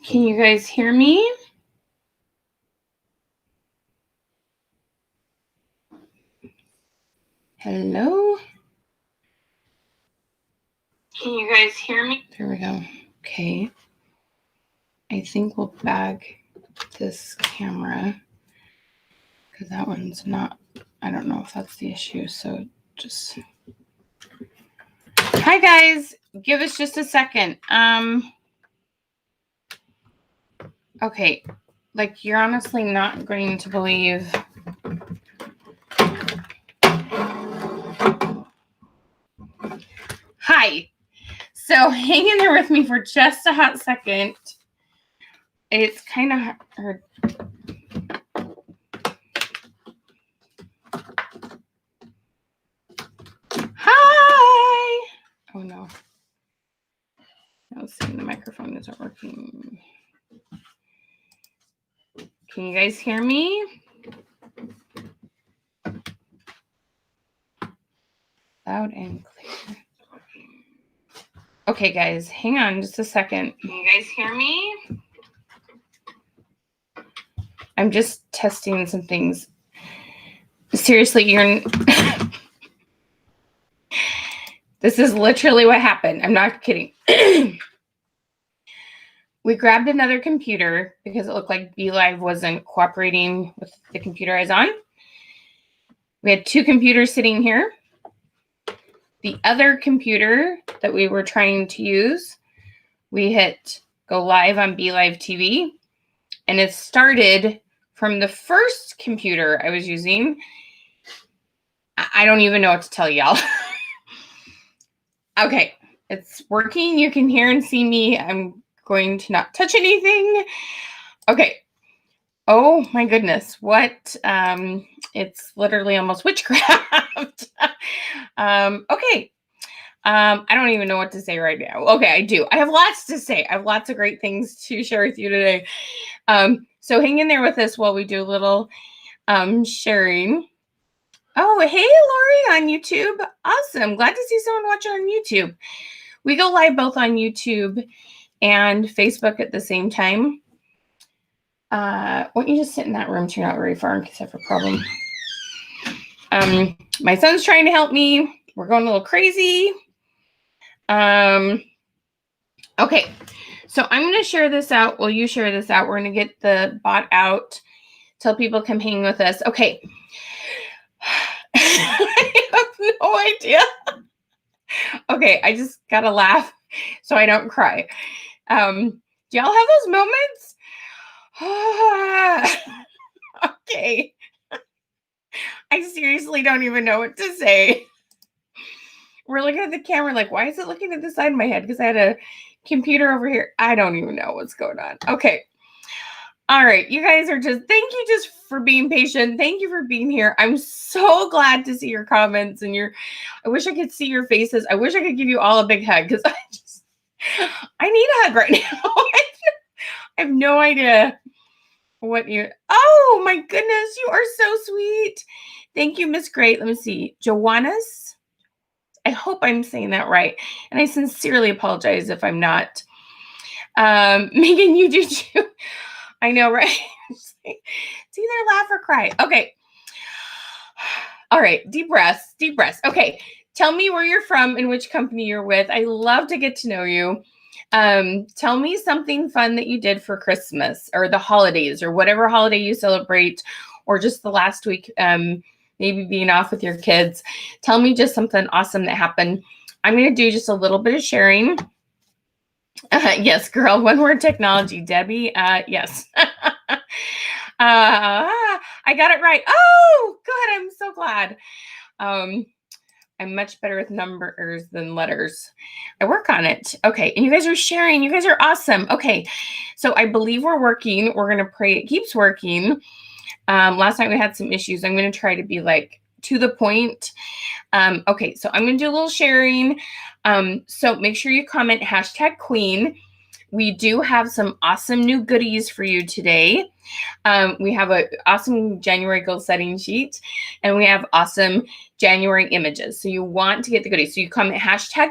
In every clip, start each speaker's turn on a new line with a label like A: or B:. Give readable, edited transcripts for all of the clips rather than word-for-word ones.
A: Can you guys hear me? Hello? Can you guys hear me? There we go. Okay. I think we'll bag this camera because that one's not, I don't know if that's the issue. So just, hi guys, give us just a second. Okay. Like you're honestly not going to believe. Hi. So hang in there with me for just a hot second. It's kind of hard. Hi. Oh no. I was saying the microphone isn't working. Can you guys hear me? Loud and clear. Okay, guys, hang on just a second. Can you guys hear me? I'm just testing some things. Seriously, you're... This is literally what happened. I'm not kidding. We grabbed another computer because it looked like BeLive wasn't cooperating with the computer I was on. We had two computers sitting here. The other computer that we were trying to use, we hit go live on BeLive TV, and it started from the first computer I was using. I don't even know what to tell y'all. Okay, it's working. You can hear and see me. I'm going to not touch anything. Okay. Oh my goodness. What? It's literally almost witchcraft. Okay. I don't even know what to say right now. Okay, I do. I have lots to say. I have lots of great things to share with you today. So hang in there with us while we do a little sharing. Oh, hey, Lori on YouTube. Awesome. Glad to see someone watching on YouTube. We go live both on YouTube and Facebook at the same time. Why don't you just sit in that room so you're not very far in case I have a problem. My son's trying to help me. We're going a little crazy. Okay, so I'm going to share this out. Will you share this out? We're going to get the bot out. Tell people come hang with us. Okay. I have no idea. Okay, I just got to laugh so I don't cry. Do y'all have those moments? Okay. I seriously don't even know what to say. We're looking at the camera like, why is it looking at the side of my head? Because I had a computer over here. I don't even know what's going on. Okay. All right. You guys are just, thank you just for being patient. Thank you for being here. I'm so glad to see your comments and I wish I could see your faces. I wish I could give you all a big hug because I need a hug right now. I have no idea what oh my goodness. You are so sweet. Thank you, Miss Great. Let me see. Joannas. I hope I'm saying that right. And I sincerely apologize if I'm not. Megan, you do too. I know, right? It's either laugh or cry. Okay. All right. Deep breaths. Deep breaths. Okay. Tell me where you're from and which company you're with. I love to get to know you. Tell me something fun that you did for Christmas or the holidays or whatever holiday you celebrate, or just the last week, maybe being off with your kids. Tell me just something awesome that happened. I'm going to do just a little bit of sharing. Yes, girl. One word technology, Debbie. Yes. I got it right. Oh, good. I'm so glad. I'm much better with numbers than letters. I work on it. Okay. And you guys are sharing. You guys are awesome. Okay. So I believe we're working. We're going to pray it keeps working. Last night we had some issues. I'm going to try to be like to the point. Okay. So I'm going to do a little sharing. So make sure you comment #Queen. We do have some awesome new goodies for you today. We have an awesome January goal setting sheet, and we have awesome January images. So you want to get the goodies. So you comment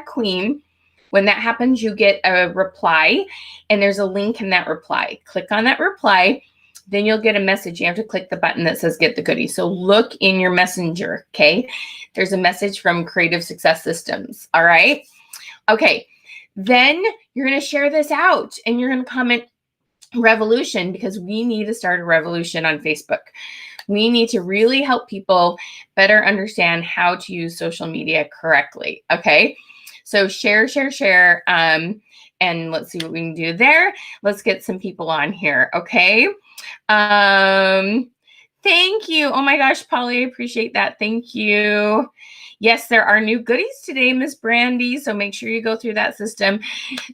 A: #Queen. When that happens, you get a reply, and there's a link in that reply. Click on that reply, then you'll get a message. You have to click the button that says get the goodie. So look in your messenger, okay? There's a message from Creative Success Systems, all right? Okay, then you're going to share this out, and you're going to comment revolution, because we need to start a revolution on Facebook. We need to really help people better understand how to use social media correctly, okay? So share, share, share, and let's see what we can do there. Let's get some people on here, okay? Thank you. Oh my gosh, Polly, I appreciate that. Thank you. Yes, there are new goodies today, Miss Brandy, so make sure you go through that system.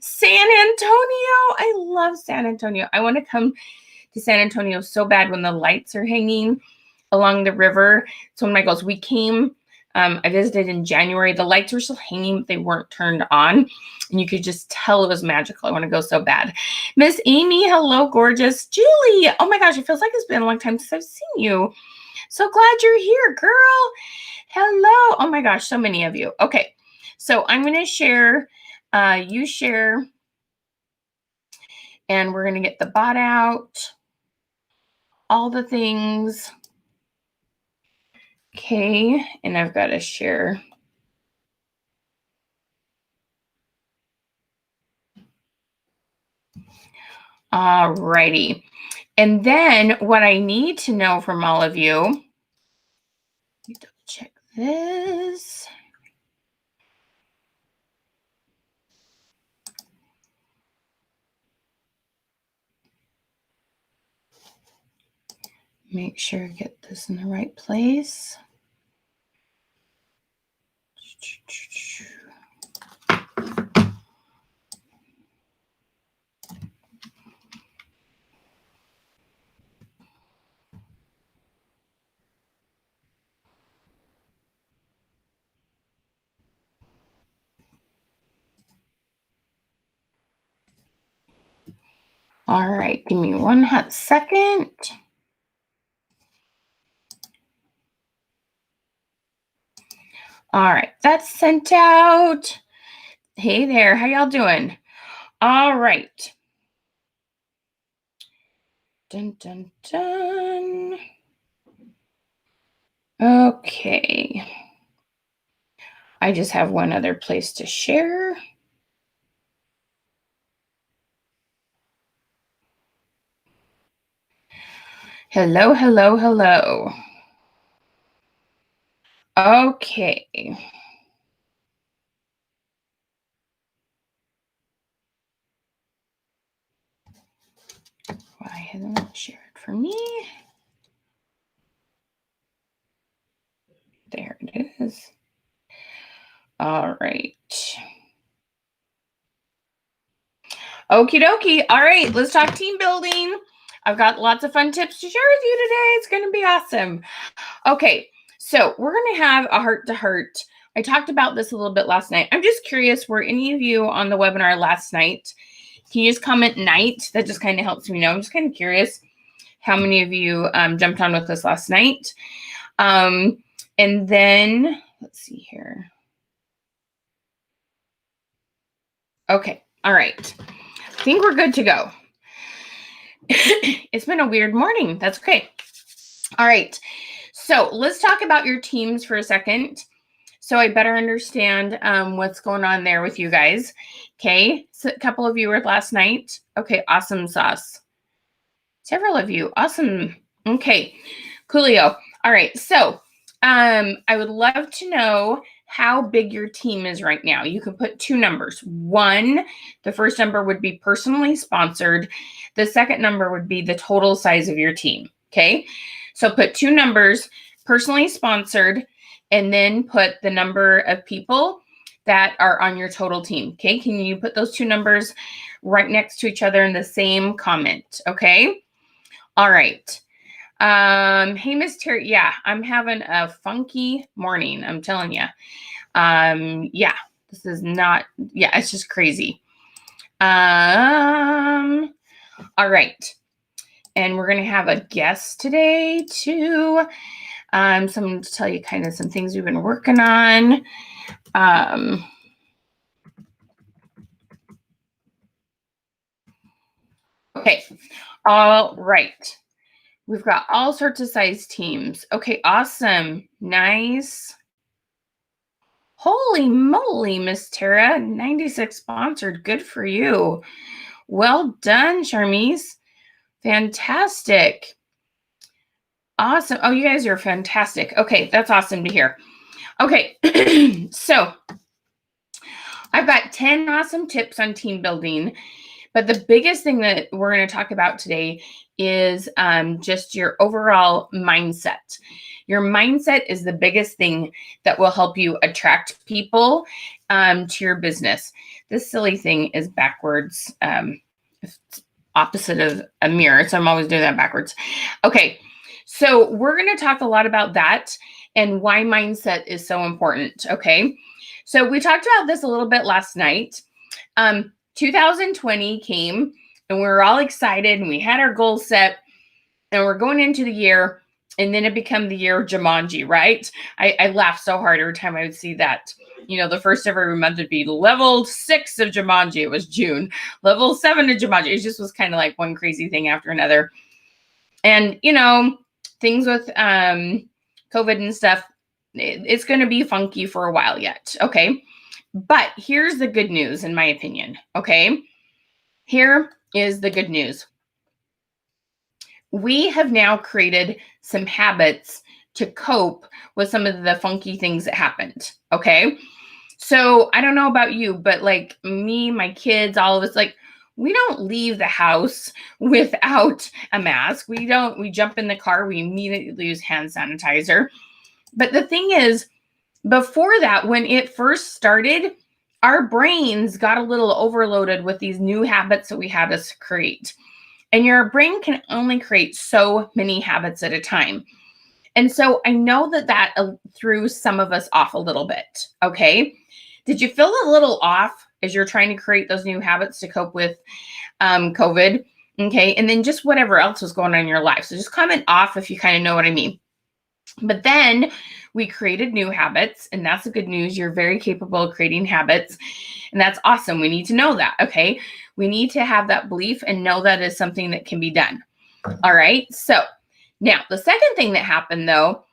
A: San Antonio, I love San Antonio. I want to come to San Antonio so bad when the lights are hanging along the river. It's one of my goals. We came, I visited in January. The lights were still hanging, but they weren't turned on. And you could just tell it was magical. I want to go so bad. Miss Amy, hello, gorgeous. Julie, oh my gosh, it feels like it's been a long time since I've seen you. So glad you're here, girl. Hello. Oh my gosh, so many of you. Okay, so I'm going to share, you share, and we're going to get the bot out, all the things. Okay, and I've got to share. All righty. And then what I need to know from all of you, let me double check this. Make sure I get this in the right place. All right, give me one hot second. All right, that's sent out. Hey there, how y'all doing? All right. Dun, dun, dun. Okay. I just have one other place to share. Hello, hello, hello. Okay. Why hasn't it shared for me? There it is. All right. Okie dokie. All right, let's talk team building. I've got lots of fun tips to share with you today. It's going to be awesome. Okay, so we're going to have a heart-to-heart. I talked about this a little bit last night. I'm just curious, were any of you on the webinar last night? Can you just comment night? That just kind of helps me know. I'm just kind of curious how many of you jumped on with us last night. And then, let's see here. Okay, all right. I think we're good to go. It's been a weird morning. That's okay. All right. So let's talk about your teams for a second, so I better understand what's going on there with you guys. Okay. So a couple of you were last night. Okay. Awesome sauce. Several of you. Awesome. Okay. Coolio. All right. So I would love to know how big your team is right now. You can put two numbers. One, the first number would be personally sponsored. The second number would be the total size of your team. Okay. So put two numbers, personally sponsored, and then put the number of people that are on your total team. Okay. Can you put those two numbers right next to each other in the same comment? Okay. All right. Hey, Miss Terry. Yeah, I'm having a funky morning. I'm telling you. Yeah, this is not, yeah, it's just crazy. All right. And we're going to have a guest today too. Someone to tell you kind of some things we've been working on. Okay. All right. We've got all sorts of size teams. Okay, awesome. Nice. Holy moly, Miss Tara. 96 sponsored. Good for you. Well done, Charmise. Fantastic. Awesome. Oh, you guys are fantastic. Okay, that's awesome to hear. Okay, so I've got 10 awesome tips on team building. But the biggest thing that we're going to talk about today is just your overall mindset. Your mindset is the biggest thing that will help you attract people to your business. This silly thing is backwards. It's opposite of a mirror, so I'm always doing that backwards. Okay, so we're going to talk a lot about that and why mindset is so important, okay? So we talked about this a little bit last night. 2020 came and we were all excited and we had our goals set and we're going into the year, and then it became the year of Jumanji, right? I laughed so hard every time I would see that. You know, the first of every month would be level 6 of Jumanji. It was June. Level 7 of Jumanji. It just was kind of like one crazy thing after another. And, you know, things with COVID and stuff, it's going to be funky for a while yet, okay? But here's the good news, in my opinion, okay? Here is the good news. We have now created some habits to cope with some of the funky things that happened, okay? So I don't know about you, but like me, my kids, all of us, like, we don't leave the house without a mask. We jump in the car, we immediately use hand sanitizer. But the thing is, before that, when it first started, our brains got a little overloaded with these new habits that we had to create. And your brain can only create so many habits at a time. And so I know that threw some of us off a little bit, okay? Did you feel a little off as you're trying to create those new habits to cope with COVID? Okay, and then just whatever else was going on in your life. So just comment off if you kind of know what I mean. But then we created new habits, and that's the good news. You're very capable of creating habits, and that's awesome. We need to know that, okay? We need to have that belief and know that is something that can be done. All right, so now the second thing that happened, though,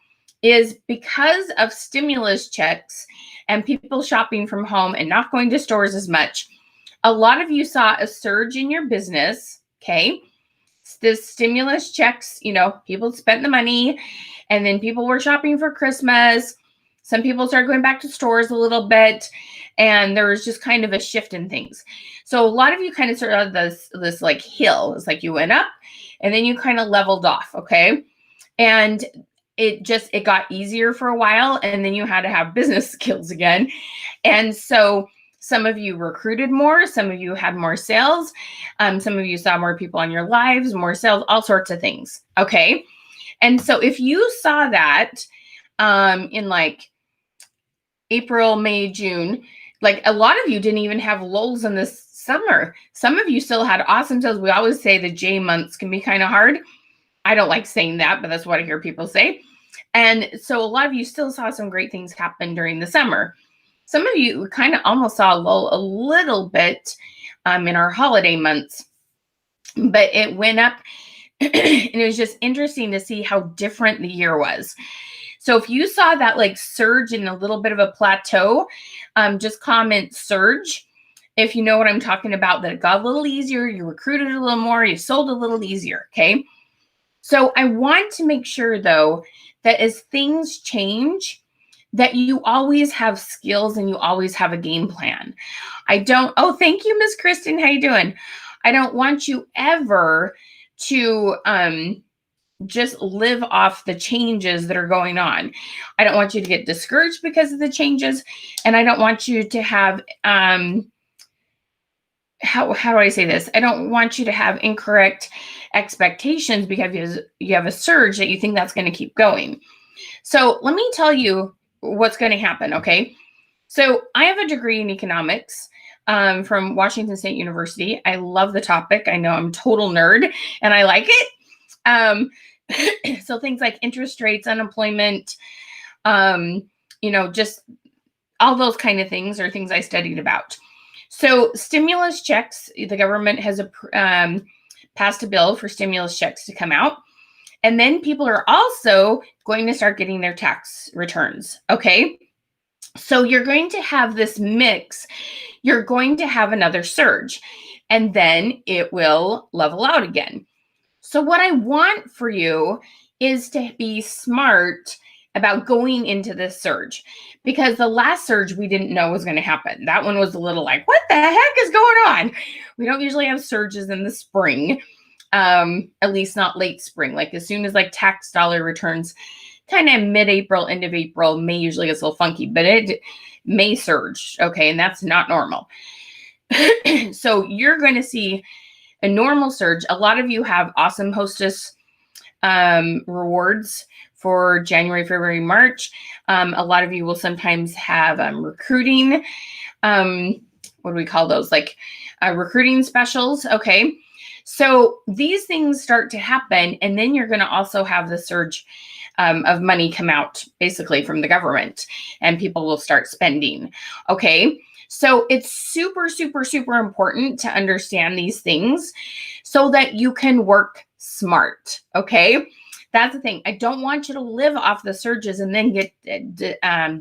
A: is because of stimulus checks and people shopping from home and not going to stores as much, a lot of you saw a surge in your business, okay? The stimulus checks, you know, people spent the money, and then people were shopping for Christmas. Some people started going back to stores a little bit, and there was just kind of a shift in things. So a lot of you kind of started this like hill. It's like you went up and then you kind of leveled off, okay? And it got easier for a while, and then you had to have business skills again. And so some of you recruited more, some of you had more sales, some of you saw more people on your lives, more sales, all sorts of things, okay? And so if you saw that in like April, May, June, like a lot of you didn't even have lulls in this summer. Some of you still had awesome sales. We always say the J months can be kind of hard. I don't like saying that, but that's what I hear people say. And so a lot of you still saw some great things happen during the summer. Some of you kind of almost saw a lull a little bit in our holiday months, but it went up. And it was just interesting to see how different the year was. So if you saw that like surge and a little bit of a plateau, just comment surge. If you know what I'm talking about, that it got a little easier, you recruited a little more, you sold a little easier, okay? So I want to make sure, though, that as things change, that you always have skills and you always have a game plan. Oh, thank you, Miss Kristen. How you doing? I don't want you ever to just live off the changes that are going on. I don't want you to get discouraged because of the changes, and I don't want you to have how do I say this? I don't want you to have incorrect expectations because you have a surge that you think that's going to keep going. So let me tell you what's going to happen, okay? So I have a degree in economics from Washington State University. I love the topic. I know I'm a total nerd and I like it. So things like interest rates, unemployment, just all those kind of things are things I studied about. So stimulus checks, the government has passed a bill for stimulus checks to come out. And then people are also going to start getting their tax returns. Okay. So you're going to have this mix. You're going to have another surge, and then it will level out again. So what I want for you is to be smart about going into this surge, because the last surge we didn't know was going to happen. That one was a little like, what the heck is going on? We don't usually have surges in the spring, at least not late spring. Like as soon as like tax dollar returns, kind of mid-April, end of April, May usually gets a little funky, but it may surge. Okay. And that's not normal. So you're going to see a normal surge. A lot of you have awesome hostess rewards for January, February, March. A lot of you will sometimes have recruiting. What do we call those? Like recruiting specials. Okay. So these things start to happen, and then you're going to also have the surge of money come out basically from the government, and people will start spending. Okay. So it's super, super, super important to understand these things so that you can work smart. Okay. That's the thing. I don't want you to live off the surges and then get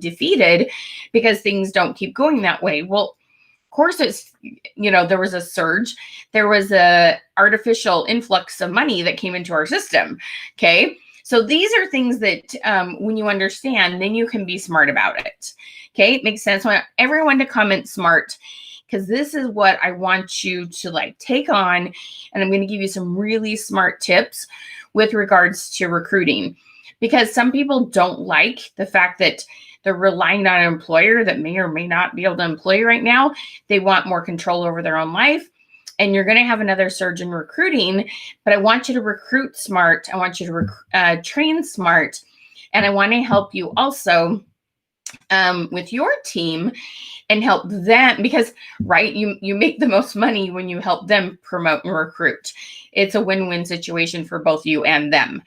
A: defeated because things don't keep going that way. Well, of course, it's, there was a surge. There was a artificial influx of money that came into our system. Okay. So these are things that when you understand, then you can be smart about it. Okay. It makes sense. I want everyone to comment smart, because this is what I want you to like take on. And I'm going to give you some really smart tips with regards to recruiting, because some people don't like the fact that they're relying on an employer that may or may not be able to employ you right now. They want more control over their own life. And you're going to have another surge in recruiting, but I want you to recruit smart. I want you to train smart. And I want to help you also with your team and help them, because, right, you make the most money when you help them promote and recruit. It's a win-win situation for both you and them.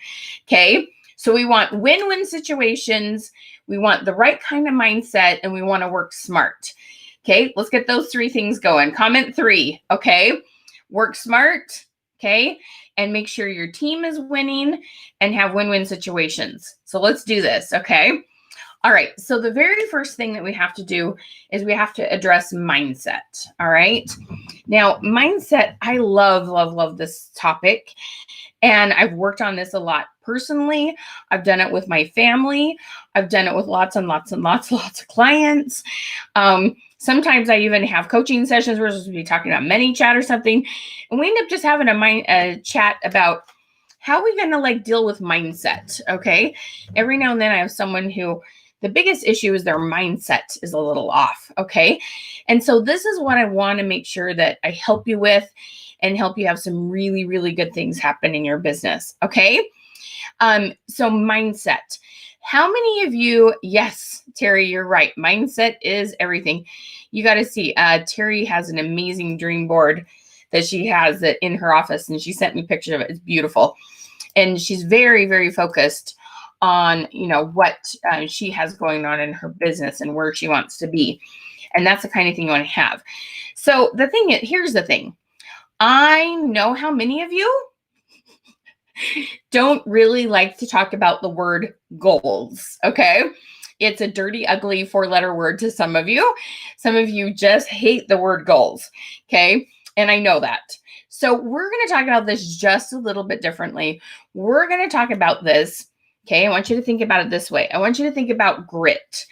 A: Okay. So we want win-win situations. We want the right kind of mindset, and we want to work smart. Okay. Let's get those three things going. Comment 3. Okay. Work smart. Okay. And make sure your team is winning and have win-win situations. So let's do this. Okay. All right. So the very first thing that we have to do is we have to address mindset. All right. Now, mindset, I love, love, love this topic. And I've worked on this a lot personally. I've done it with my family. I've done it with lots and lots and lots of clients. Sometimes I even have coaching sessions where we're supposed to be talking about ManyChat or something. And we end up just having a chat about how we're going to like deal with mindset. Okay. Every now and then I have someone who the biggest issue is their mindset is a little off. Okay. And so this is what I want to make sure that I help you with and help you have some really, really good things happen in your business. Okay. So mindset. How many of you, yes, Terry, you're right. Mindset is everything. You got to see, Terry has an amazing dream board that she has that in her office, and she sent me pictures of it. It's beautiful. And she's very, very focused on, what she has going on in her business and where she wants to be. And that's the kind of thing you want to have. So the thing is, here's the thing. I know how many of you don't really like to talk about the word goals. Okay. It's a dirty, ugly 4-letter word to some of you. Some of you just hate the word goals. Okay. And I know that. So we're going to talk about this just a little bit differently. We're going to talk about this. Okay. I want you to think about it this way. I want you to think about grit.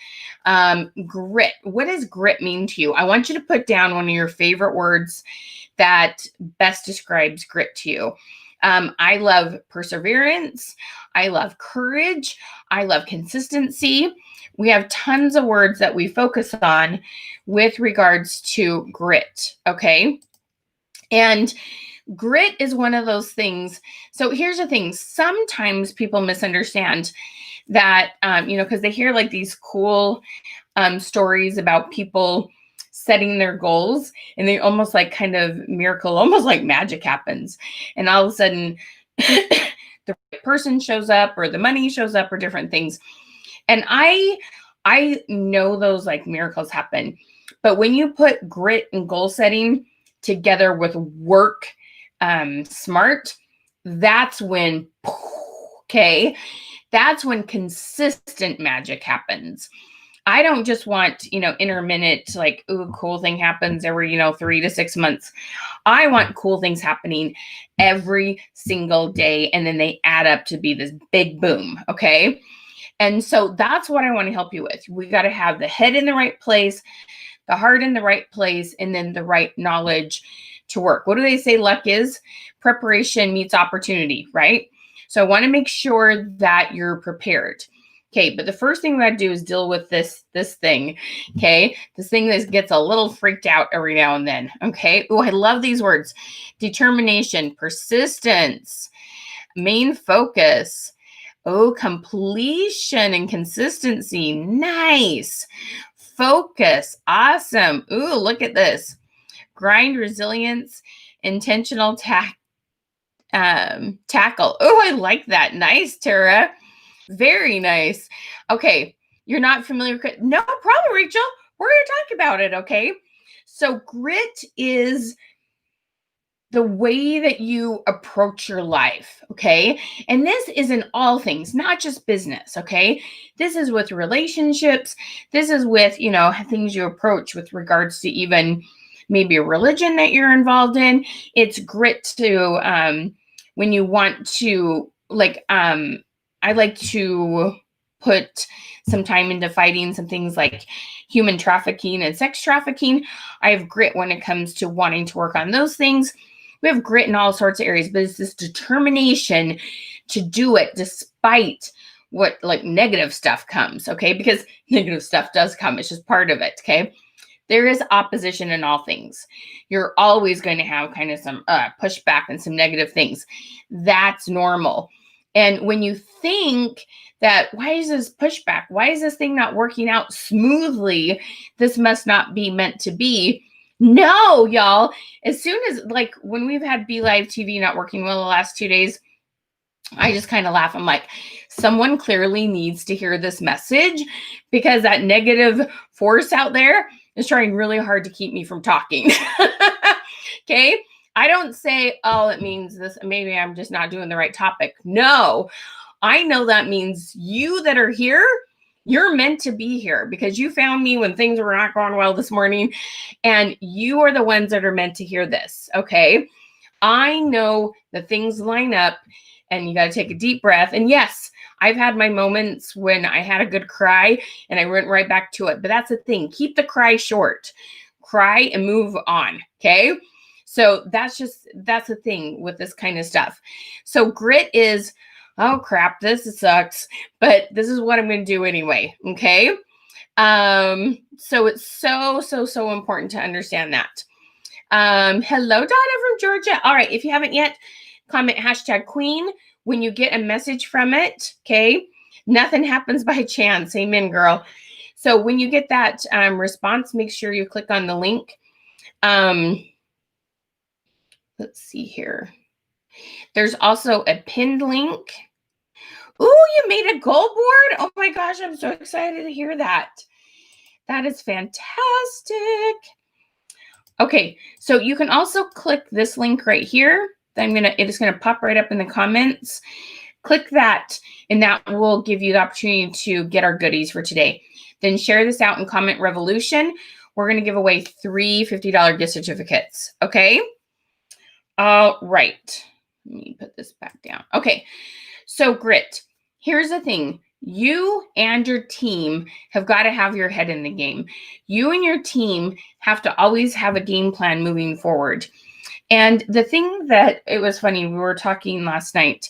A: Grit. What does grit mean to you? I want you to put down one of your favorite words that best describes grit to you. I love perseverance. I love courage. I love consistency. We have tons of words that we focus on with regards to grit. Okay. And grit is one of those things. So here's the thing. Sometimes people misunderstand that, because they hear like these cool stories about people setting their goals, and they almost like kind of miracle, almost like magic happens. And all of a sudden the right person shows up, or the money shows up, or different things. And I know those like miracles happen. But when you put grit and goal setting together with work, smart, that's when, okay, that's when consistent magic happens. I don't just want, intermittent, like, ooh, cool thing happens every, 3 to 6 months. I want cool things happening every single day, and then they add up to be this big boom, okay? And so that's what I want to help you with. We got to have the head in the right place, the heart in the right place, and then the right knowledge to work. What do they say luck is? Preparation meets opportunity, right? So I want to make sure that you're prepared. Okay, but the first thing we got to do is deal with this thing, okay? This thing that gets a little freaked out every now and then, okay? Oh, I love these words. Determination, persistence, main focus. Oh, completion and consistency. Nice. Focus. Awesome. Ooh, look at this. Grind, resilience, intentional tackle. Oh, I like that. Nice, Tara. Very nice. Okay, you're not familiar with no problem, Rachel. We're going to talk about it, okay? So grit is the way that you approach your life, okay? And this is in all things, not just business, okay? This is with relationships. This is with, things you approach with regards to even maybe a religion that you're involved in. It's grit to when you want to, like, I like to put some time into fighting some things like human trafficking and sex trafficking. I have grit when it comes to wanting to work on those things. We have grit in all sorts of areas, but it's this determination to do it despite what like negative stuff comes, okay? Because negative stuff does come. It's just part of it, okay? There is opposition in all things. You're always going to have kind of some pushback and some negative things. That's normal. And when you think that, why is this pushback? Why is this thing not working out smoothly? This must not be meant to be. No, y'all. As soon as, like, when we've had Be Live TV not working well the last 2 days, I just kind of laugh. I'm like, someone clearly needs to hear this message because that negative force out there is trying really hard to keep me from talking. Okay. I don't say, oh, it means this. Maybe I'm just not doing the right topic. No, I know that means you that are here, you're meant to be here because you found me when things were not going well this morning. And you are the ones that are meant to hear this. Okay. I know that things line up and you got to take a deep breath. And yes, I've had my moments when I had a good cry and I went right back to it. But that's the thing. Keep the cry short. Cry and move on. Okay. So that's the thing with this kind of stuff. So grit is, oh crap, this sucks, but this is what I'm going to do anyway. Okay. So it's so important to understand that. Hello, Donna from Georgia. All right. If you haven't yet, comment #Queen when you get a message from it. Okay. Nothing happens by chance. Amen, girl. So when you get that response, make sure you click on the link. Let's see here. There's also a pinned link. Ooh, you made a goal board? Oh my gosh, I'm so excited to hear that. That is fantastic. Okay, so you can also click this link right here. It is gonna pop right up in the comments. Click that, and that will give you the opportunity to get our goodies for today. Then share this out in Comment Revolution. We're gonna give away 3 $50 gift certificates, okay? All right, let me put this back down. Okay, so grit. Here's the thing. You and your team have got to have your head in the game. You and your team have to always have a game plan moving forward. And the thing that, it was funny, we were talking last night.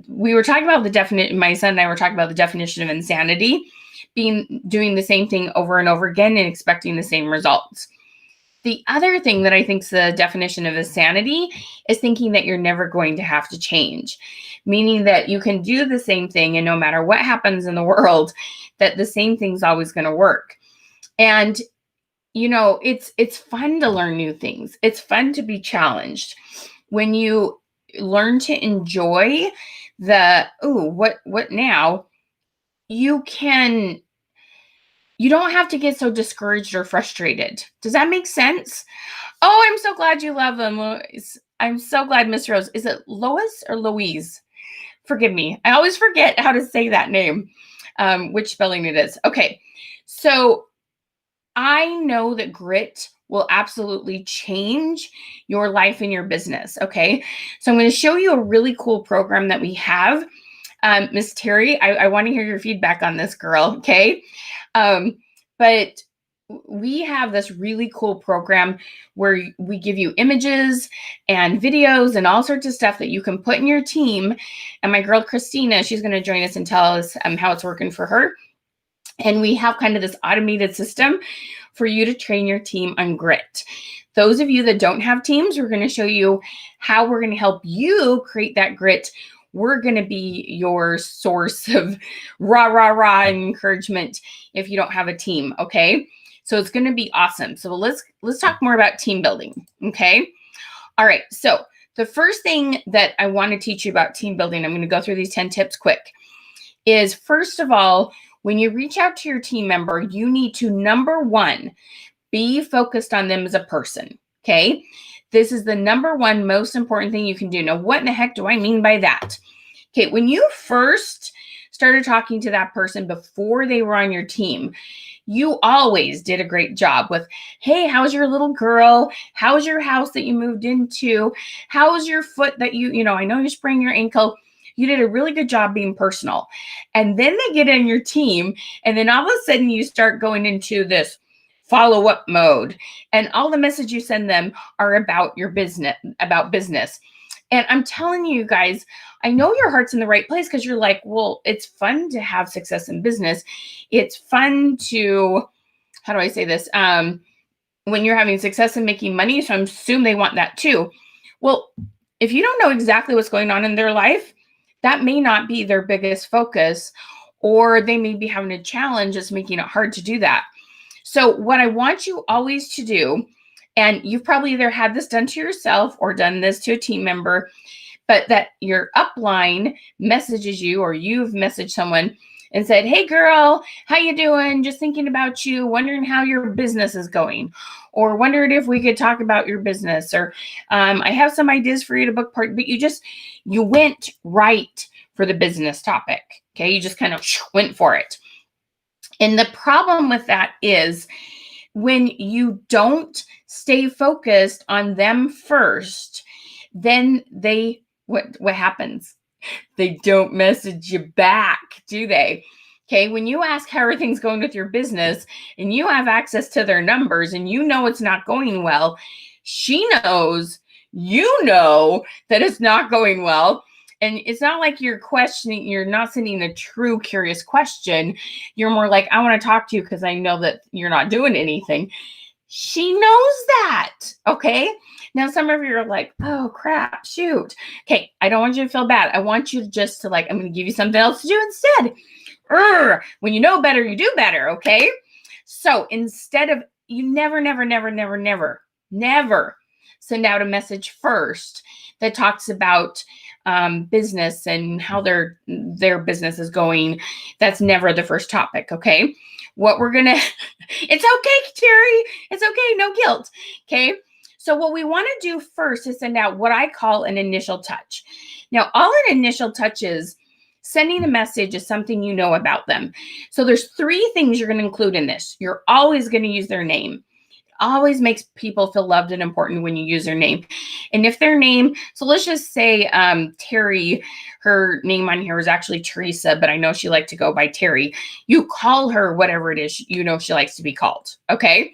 A: We were talking about the definition, my son and I were talking about the definition of insanity, doing the same thing over and over again and expecting the same results. The other thing that I think is the definition of insanity is thinking that you're never going to have to change, meaning that you can do the same thing and no matter what happens in the world, that the same thing's always going to work. And, it's fun to learn new things. It's fun to be challenged. When you learn to enjoy what now, you don't have to get so discouraged or frustrated. Does that make sense? Oh, I'm so glad you love them. I'm so glad, Miss Rose. Is it Lois or Louise? Forgive me. I always forget how to say that name, which spelling it is. Okay. So I know that grit will absolutely change your life and your business. Okay. So I'm going to show you a really cool program that we have. Miss Terry, I want to hear your feedback on this, girl. Okay. But we have this really cool program where we give you images and videos and all sorts of stuff that you can put in your team. And my girl, Christina, she's going to join us and tell us how it's working for her. And we have kind of this automated system for you to train your team on grit. Those of you that don't have teams, we're going to show you how we're going to help you create that grit. We're going to be your source of rah and encouragement if you don't have a team, okay? So it's going to be awesome. So let's talk more about team building, okay? All right, so the first thing that I want to teach you about team building, I'm going to go through these 10 tips quick, is first of all, when you reach out to your team member, you need to, number one, be focused on them as a person, okay? This is the number one most important thing you can do. Now, what in the heck do I mean by that? Okay, when you first started talking to that person before they were on your team, you always did a great job with, hey, how's your little girl? How's your house that you moved into? How's your foot that I know you sprained your ankle. You did a really good job being personal. And then they get in your team, and then all of a sudden you start going into this follow-up mode. And all the messages you send them are about your business, And I'm telling you guys, I know your heart's in the right place because you're like, well, it's fun to have success in business. It's fun to, how do I say this? When you're having success and making money, so I assume they want that too. Well, if you don't know exactly what's going on in their life, that may not be their biggest focus, or they may be having a challenge that's making it hard to do that. So what I want you always to do, and you've probably either had this done to yourself or done this to a team member, but that your upline messages you, or you've messaged someone and said, hey girl, how you doing? Just thinking about you, wondering how your business is going, or wondered if we could talk about your business, or I have some ideas for you to book part, but you went right for the business topic. Okay. You just kind of went for it. And the problem with that is when you don't stay focused on them first, then what happens? They don't message you back, do they? Okay, when you ask how everything's going with your business and you have access to their numbers and you know it's not going well, she knows, you know that it's not going well. And it's not like you're questioning, you're not sending a true curious question. You're more like, I want to talk to you because I know that you're not doing anything. She knows that, okay? Now, some of you are like, oh, crap, shoot. Okay, I don't want you to feel bad. I want you just to I'm going to give you something else to do instead. When you know better, you do better, okay? So instead of, you never send out a message first that talks about business and how their business is going. That's never the first topic, okay? What we're gonna, it's okay, Terry. It's okay, no guilt, okay? So what we want to do first is send out what I call an initial touch. Now, all an initial touch is, sending a message is something you know about them. So there's 3 things you're going to include in this. You're always going to use their name. Always makes people feel loved and important when you use their name. And if their name, so let's just say Terry, her name on here is actually Teresa, but I know she liked to go by Terry. You call her whatever it is she likes to be called, okay?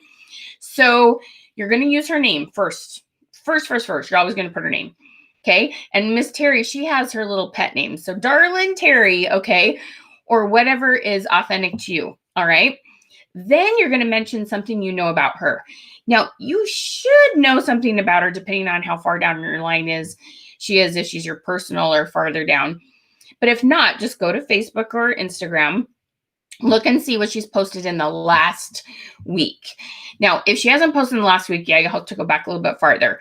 A: So you're going to use her name first. You're always going to put her name, okay? And Miss Terry, she has her little pet name. So darling Terry, okay? Or whatever is authentic to you, all right? Then you're going to mention something you know about her. Now, you should know something about her depending on how far down your line she is, if she's your personal or farther down. But if not, just go to Facebook or Instagram, look and see what she's posted in the last week. Now, if she hasn't posted in the last week, yeah, you'll have to go back a little bit farther.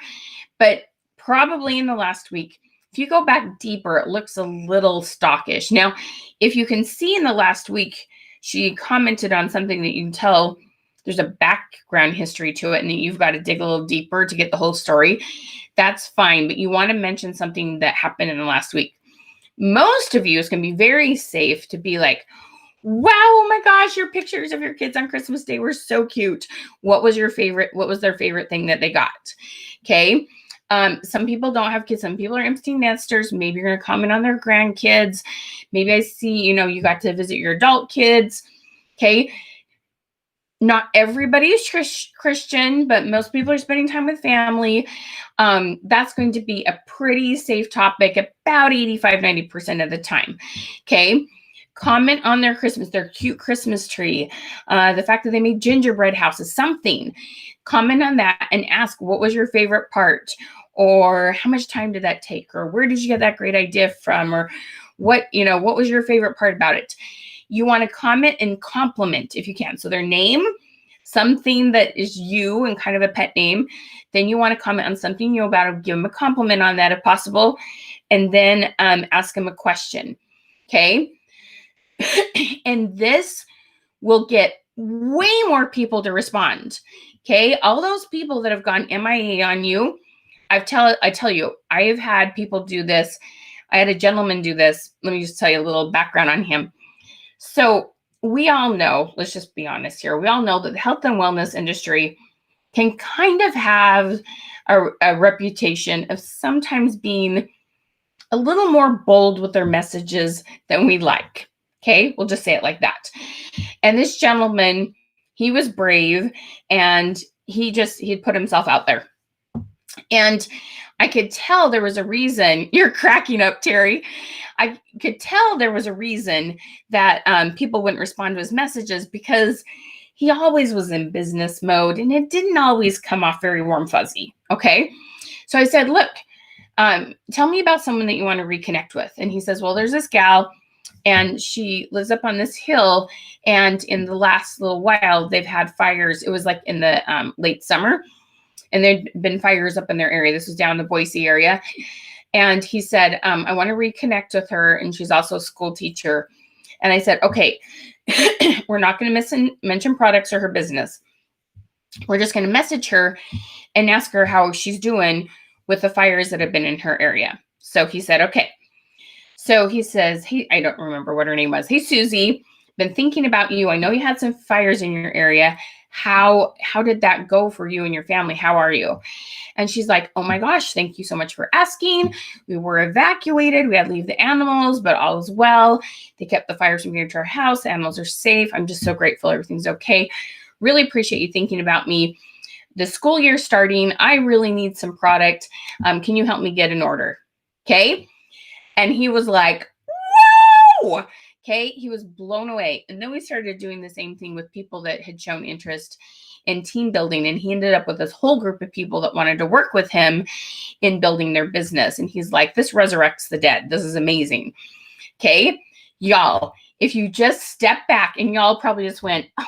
A: But probably in the last week, if you go back deeper, it looks a little stockish. Now, if you can see in the last week, she commented on something that you can tell there's a background history to it and you've got to dig a little deeper to get the whole story, that's fine. But you want to mention something that happened in the last week. Most of you is going to be very safe to be like, wow, oh my gosh, your pictures of your kids on Christmas Day were so cute. What was their favorite thing that they got? Okay. Some people don't have kids. Some people are empty nesters. Maybe you're going to comment on their grandkids. Maybe I see, you got to visit your adult kids. Okay. Not everybody is Christian, but most people are spending time with family. That's going to be a pretty safe topic about 85-90% of the time. Okay. Comment on their cute Christmas tree, the fact that they made gingerbread houses, something. Comment on that and ask, what was your favorite part? Or how much time did that take? Or where did you get that great idea from? Or what was your favorite part about it? You want to comment and compliment if you can. So their name, something that is you and kind of a pet name. Then you want to comment on something you know about, give them a compliment on that if possible. And then ask them a question. Okay. And this will get way more people to respond. Okay. All those people that have gone MIA on you, I tell you, I have had people do this. I had a gentleman do this. Let me just tell you a little background on him. So we all know, let's just be honest here. We all know that the health and wellness industry can kind of have a reputation of sometimes being a little more bold with their messages than we like. Okay, we'll just say it like that. And this gentleman, he was brave and he'd put himself out there. And I could tell there was a reason. You're cracking up, Terry. I could tell there was a reason that people wouldn't respond to his messages, because he always was in business mode and it didn't always come off very warm fuzzy. Okay. So I said, look, tell me about someone that you want to reconnect with. And he says, well, there's this gal and she lives up on this hill. And in the last little while, they've had fires. It was like in the late summer. And there'd been fires up in their area. This was down in the Boise area. And he said, I want to reconnect with her. And she's also a school teacher. And I said, okay, we're not going to mention products or her business. We're just going to message her and ask her how she's doing with the fires that have been in her area. So he said, okay. So he says, I don't remember what her name was. Hey, Susie, been thinking about you. I know you had some fires in your area. How did that go for you and your family? How are you? And she's like, oh my gosh, thank you so much for asking. We were evacuated. We had to leave the animals, but all is well. They kept the fires from getting to our house. The animals are safe. I'm just so grateful. Everything's okay. Really appreciate you thinking about me. The school year starting, I really need some product. Can you help me get an order? Okay. And he was like, whoa. Okay, he was blown away. And then we started doing the same thing with people that had shown interest in team building. And he ended up with this whole group of people that wanted to work with him in building their business. And he's like, this resurrects the dead. This is amazing. Okay, y'all, if you just step back, and y'all probably just went, oh,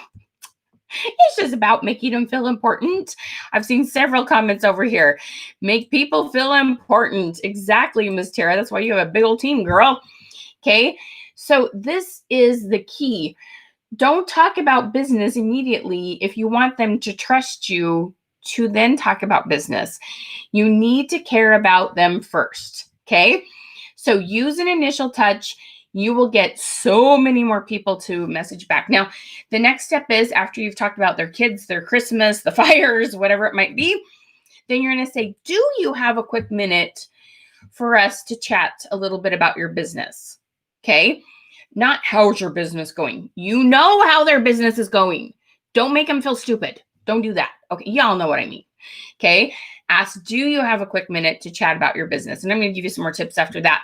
A: it's just about making them feel important. I've seen several comments over here. Make people feel important. Exactly, Miss Tara. That's why you have a big old team, girl. Okay. So this is the key. Don't talk about business immediately if you want them to trust you to then talk about business. You need to care about them first. Okay. So use an initial touch. You will get so many more people to message back. Now, the next step is, after you've talked about their kids, their Christmas, the fires, whatever it might be, then you're going to say, do you have a quick minute for us to chat a little bit about your business? Okay. Not how's your business going. You know how their business is going. Don't make them feel stupid. Don't do that. Okay. Y'all know what I mean. Okay. Ask, do you have a quick minute to chat about your business? And I'm going to give you some more tips after that.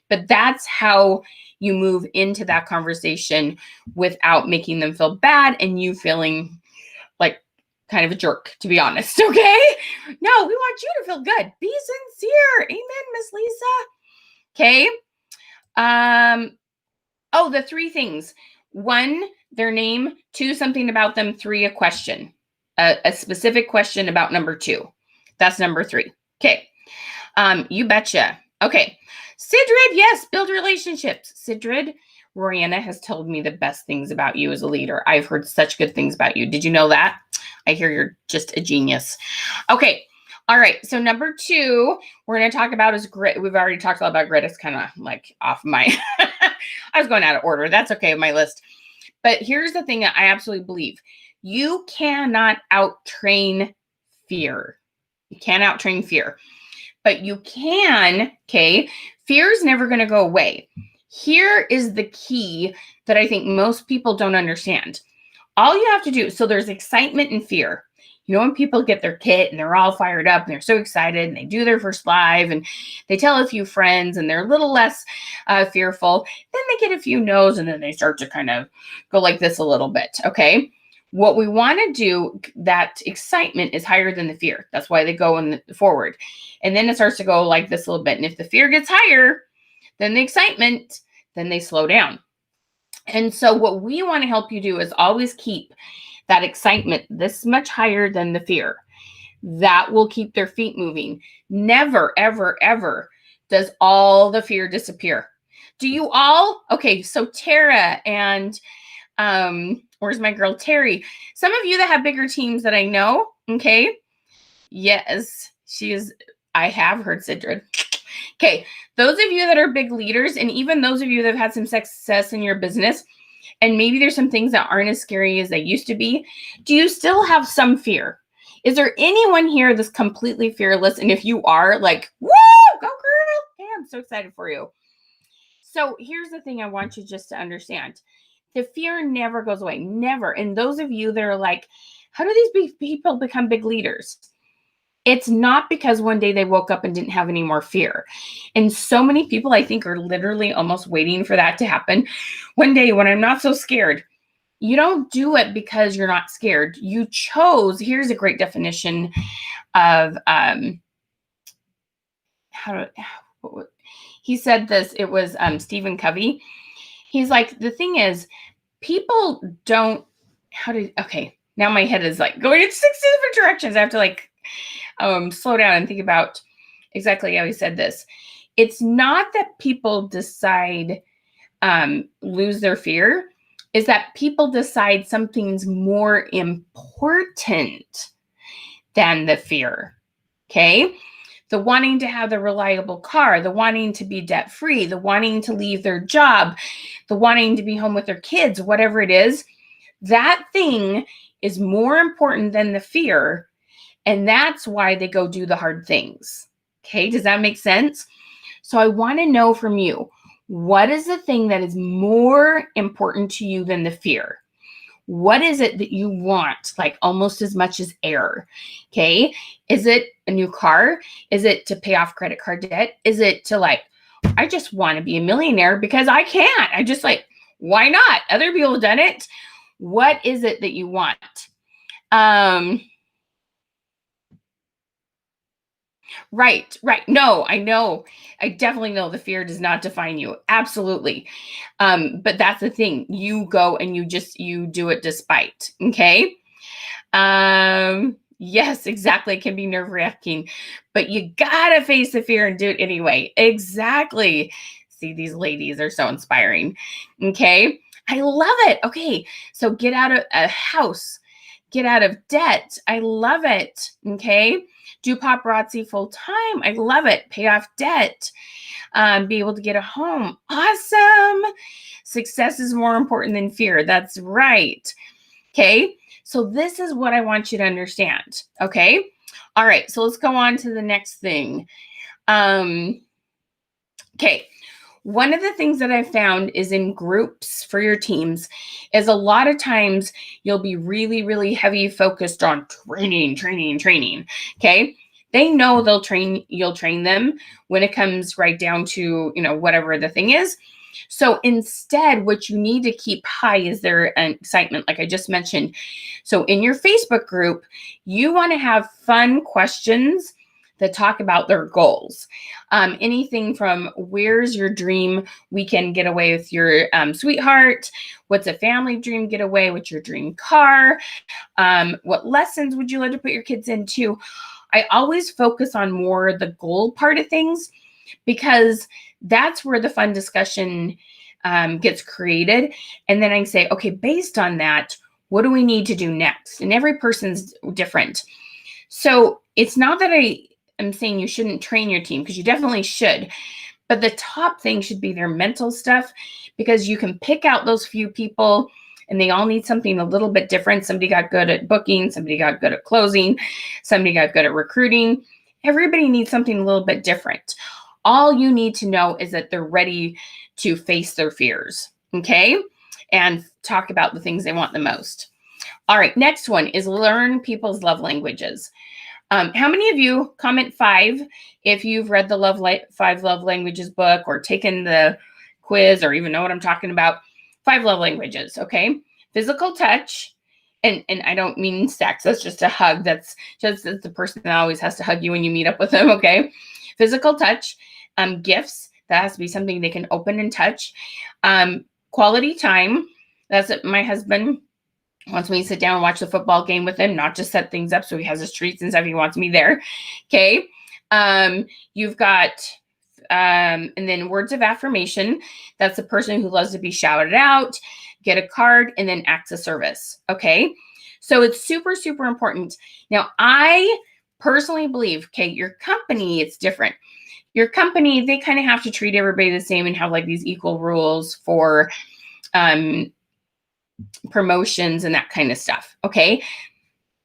A: But that's how you move into that conversation without making them feel bad and you feeling like kind of a jerk, to be honest. Okay. No, we want you to feel good. Be sincere. Amen, Miss Lisa. Okay. Oh, the 3 things. 1, their name. 2, something about them. 3, a question. A specific question about number 2. That's number 3. Okay. You betcha. Okay. Sidrid, yes, build relationships. Sidrid, Rihanna has told me the best things about you as a leader. I've heard such good things about you. Did you know that? I hear you're just a genius. Okay. All right. So number 2, we're going to talk about is grit. We've already talked a lot about grit. It's kind of like off my, I was going out of order. That's okay with my list. But here's the thing that I absolutely believe. You cannot out-train fear. You can't out-train fear. But you can, okay? Fear is never going to go away. Here is the key that I think most people don't understand. All you have to do, so there's excitement and fear. You know, when people get their kit and they're all fired up and they're so excited and they do their first live and they tell a few friends and they're a little less fearful, then they get a few no's and then they start to kind of go like this a little bit, okay? What we want to do, that excitement is higher than the fear. That's why they go in the forward. And then it starts to go like this a little bit. And if the fear gets higher than the excitement, then they slow down. And so what we want to help you do is always keep that excitement this much higher than the fear. That will keep their feet moving. Never, ever, ever does all the fear disappear. Do you all? Okay, so Tara and where's my girl Terry? Some of you that have bigger teams that I know, okay? Yes, she is. I have heard Sidrid. Okay, those of you that are big leaders, and even those of you that have had some success in your business, and maybe there's some things that aren't as scary as they used to be, do you still have some fear? Is there anyone here that's completely fearless? And if you are, like, woo, go girl. Okay, I'm so excited for you. So here's the thing I want you just to understand. The fear never goes away, never. And those of you that are like, how do these people become big leaders? It's not because one day they woke up and didn't have any more fear. And so many people, I think, are literally almost waiting for that to happen. One day when I'm not so scared, you don't do it because you're not scared. You chose, here's a great definition of he said this, it was Stephen Covey. He's like, the thing is, people don't, okay, now my head is like going in 60 different directions. I have to like slow down and think about exactly how he said this. It's not that people decide, lose their fear, is that people decide something's more important than the fear, okay? The wanting to have the reliable car, the wanting to be debt-free, the wanting to leave their job, the wanting to be home with their kids, whatever it is, that thing is more important than the fear. And that's why they go do the hard things. Okay, does that make sense? So I want to know from you, what is the thing that is more important to you than the fear? What is it that you want, like almost as much as air? Okay, is it a new car? Is it to pay off credit card debt? Is it to like, I just want to be a millionaire because I can't. I just like, why not? Other people have done it. What is it that you want? Right. No, I know. I definitely know the fear does not define you. Absolutely. But that's the thing. You go and you do it despite. Okay. Yes, exactly. It can be nerve-wracking, but you gotta face the fear and do it anyway. Exactly. See, these ladies are so inspiring. Okay. I love it. Okay. So get out of a house, get out of debt. I love it. Okay. Do paparazzi full time. I love it. Pay off debt. Be able to get a home. Awesome. Success is more important than fear. That's right. Okay. So this is what I want you to understand. Okay. All right. So let's go on to the next thing. Okay. One of the things that I found is in groups for your teams is a lot of times you'll be really, really heavy focused on training. Okay. They know you'll train them when it comes right down to, whatever the thing is. So instead, what you need to keep high is their excitement, like I just mentioned. So in your Facebook group, you want to have fun questions that talk about their goals. Anything from where's your dream weekend getaway with your sweetheart? What's a family dream getaway? What's your dream car? What lessons would you like to put your kids into? I always focus on more the goal part of things because that's where the fun discussion gets created. And then I say, okay, based on that, what do we need to do next? And every person's different. So it's not that I am saying you shouldn't train your team, because you definitely should. But the top thing should be their mental stuff, because you can pick out those few people and they all need something a little bit different. Somebody got good at booking, somebody got good at closing, somebody got good at recruiting. Everybody needs something a little bit different. All you need to know is that they're ready to face their fears, okay? And talk about the things they want the most. All right, next one is learn people's love languages. How many of you, comment 5 if you've read the 5 love languages book or taken the quiz or even know what I'm talking about? 5 love languages, okay? Physical touch, and I don't mean sex. That's just a hug. That's the person that always has to hug you when you meet up with them, okay? Physical touch, gifts. That has to be something they can open and touch. Quality time. That's it. My husband wants me to sit down and watch the football game with him, not just set things up so he has his treats and stuff. He wants me there. Okay. You've got, and then words of affirmation. That's the person who loves to be shouted out, get a card, and then acts of service. Okay. So it's super, super important. Now, I personally believe, okay, your company, it's different. Your company, they kind of have to treat everybody the same and have like these equal rules for, promotions and that kind of stuff. Okay.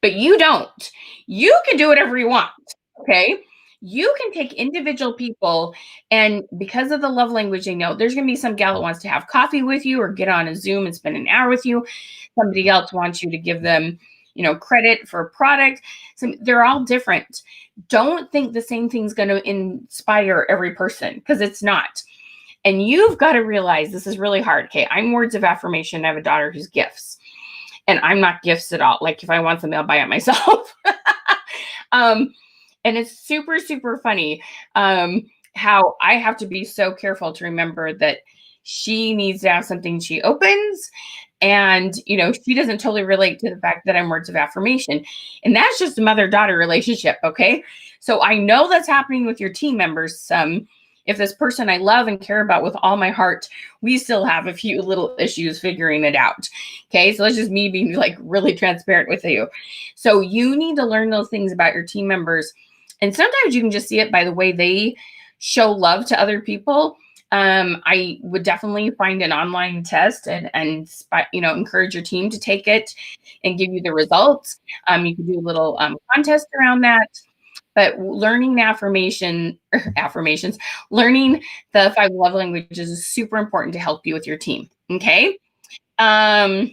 A: But you don't. You can do whatever you want. Okay. You can take individual people, and because of the love language they know, there's going to be some gal that wants to have coffee with you or get on a Zoom and spend an hour with you. Somebody else wants you to give them, credit for a product. So they're all different. Don't think the same thing's going to inspire every person, because it's not. And you've got to realize this is really hard. Okay, I'm words of affirmation. I have a daughter who's gifts, and I'm not gifts at all. Like if I want something, I'll buy it myself. And it's super, super funny how I have to be so careful to remember that she needs to have something she opens. And, she doesn't totally relate to the fact that I'm words of affirmation. And that's just a mother-daughter relationship, okay? So I know that's happening with your team members. If this person I love and care about with all my heart, we still have a few little issues figuring it out. Okay, so that's just me being like really transparent with you. So you need to learn those things about your team members. And sometimes you can just see it by the way they show love to other people. I would definitely find an online test and encourage your team to take it and give you the results. You can do a little contest around that. But learning the affirmations, learning the 5 love languages is super important to help you with your team. Okay. The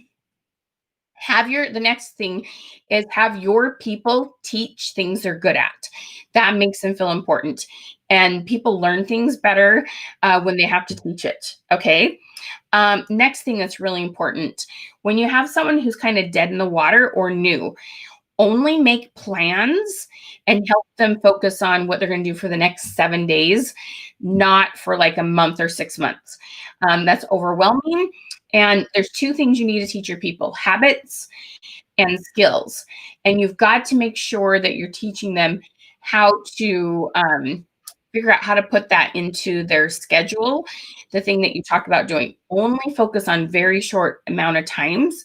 A: next thing is have your people teach things they're good at. That makes them feel important. And people learn things better when they have to teach it. Okay. Next thing that's really important, when you have someone who's kind of dead in the water or new, only make plans and help them focus on what they're going to do for the next 7 days, not for like a month or 6 months. That's overwhelming. And there's 2 things you need to teach your people: habits and skills. And you've got to make sure that you're teaching them how to figure out how to put that into their schedule. The thing that you talk about doing, only focus on very short amount of times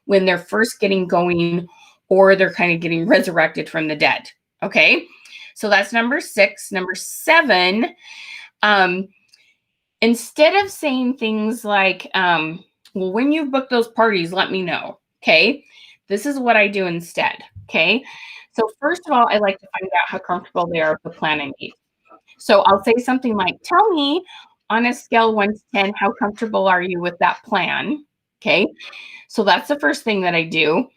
A: when they're first getting going or they're kind of getting resurrected from the dead. Okay. So that's number 6. Number 7, instead of saying things like, well, when you book those parties, let me know. Okay. This is what I do instead. Okay. So first of all, I like to find out how comfortable they are with the plan I need. So I'll say something like, tell me on a scale 1 to 10, how comfortable are you with that plan? Okay. So that's the first thing that I do.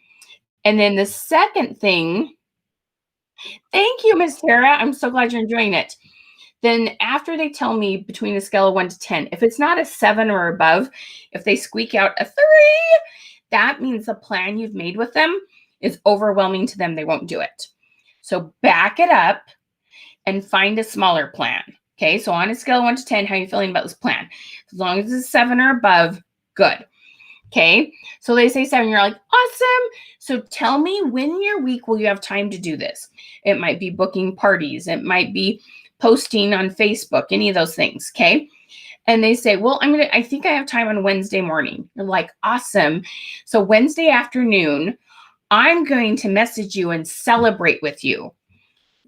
A: And then the second thing, thank you, Miss Tara. I'm so glad you're enjoying it. Then after they tell me between a scale of 1 to 10, if it's not a 7 or above, if they squeak out a 3, that means the plan you've made with them is overwhelming to them. They won't do it. So back it up and find a smaller plan. Okay, so on a scale of 1 to 10, how are you feeling about this plan? As long as it's a 7 or above, good. Okay, so they say 7, you're like, awesome. So tell me, when in your week will you have time to do this? It might be booking parties. It might be posting on Facebook, any of those things. Okay, And they say, well, I think I have time on Wednesday morning. You're like, awesome. So Wednesday afternoon, I'm going to message you and celebrate with you,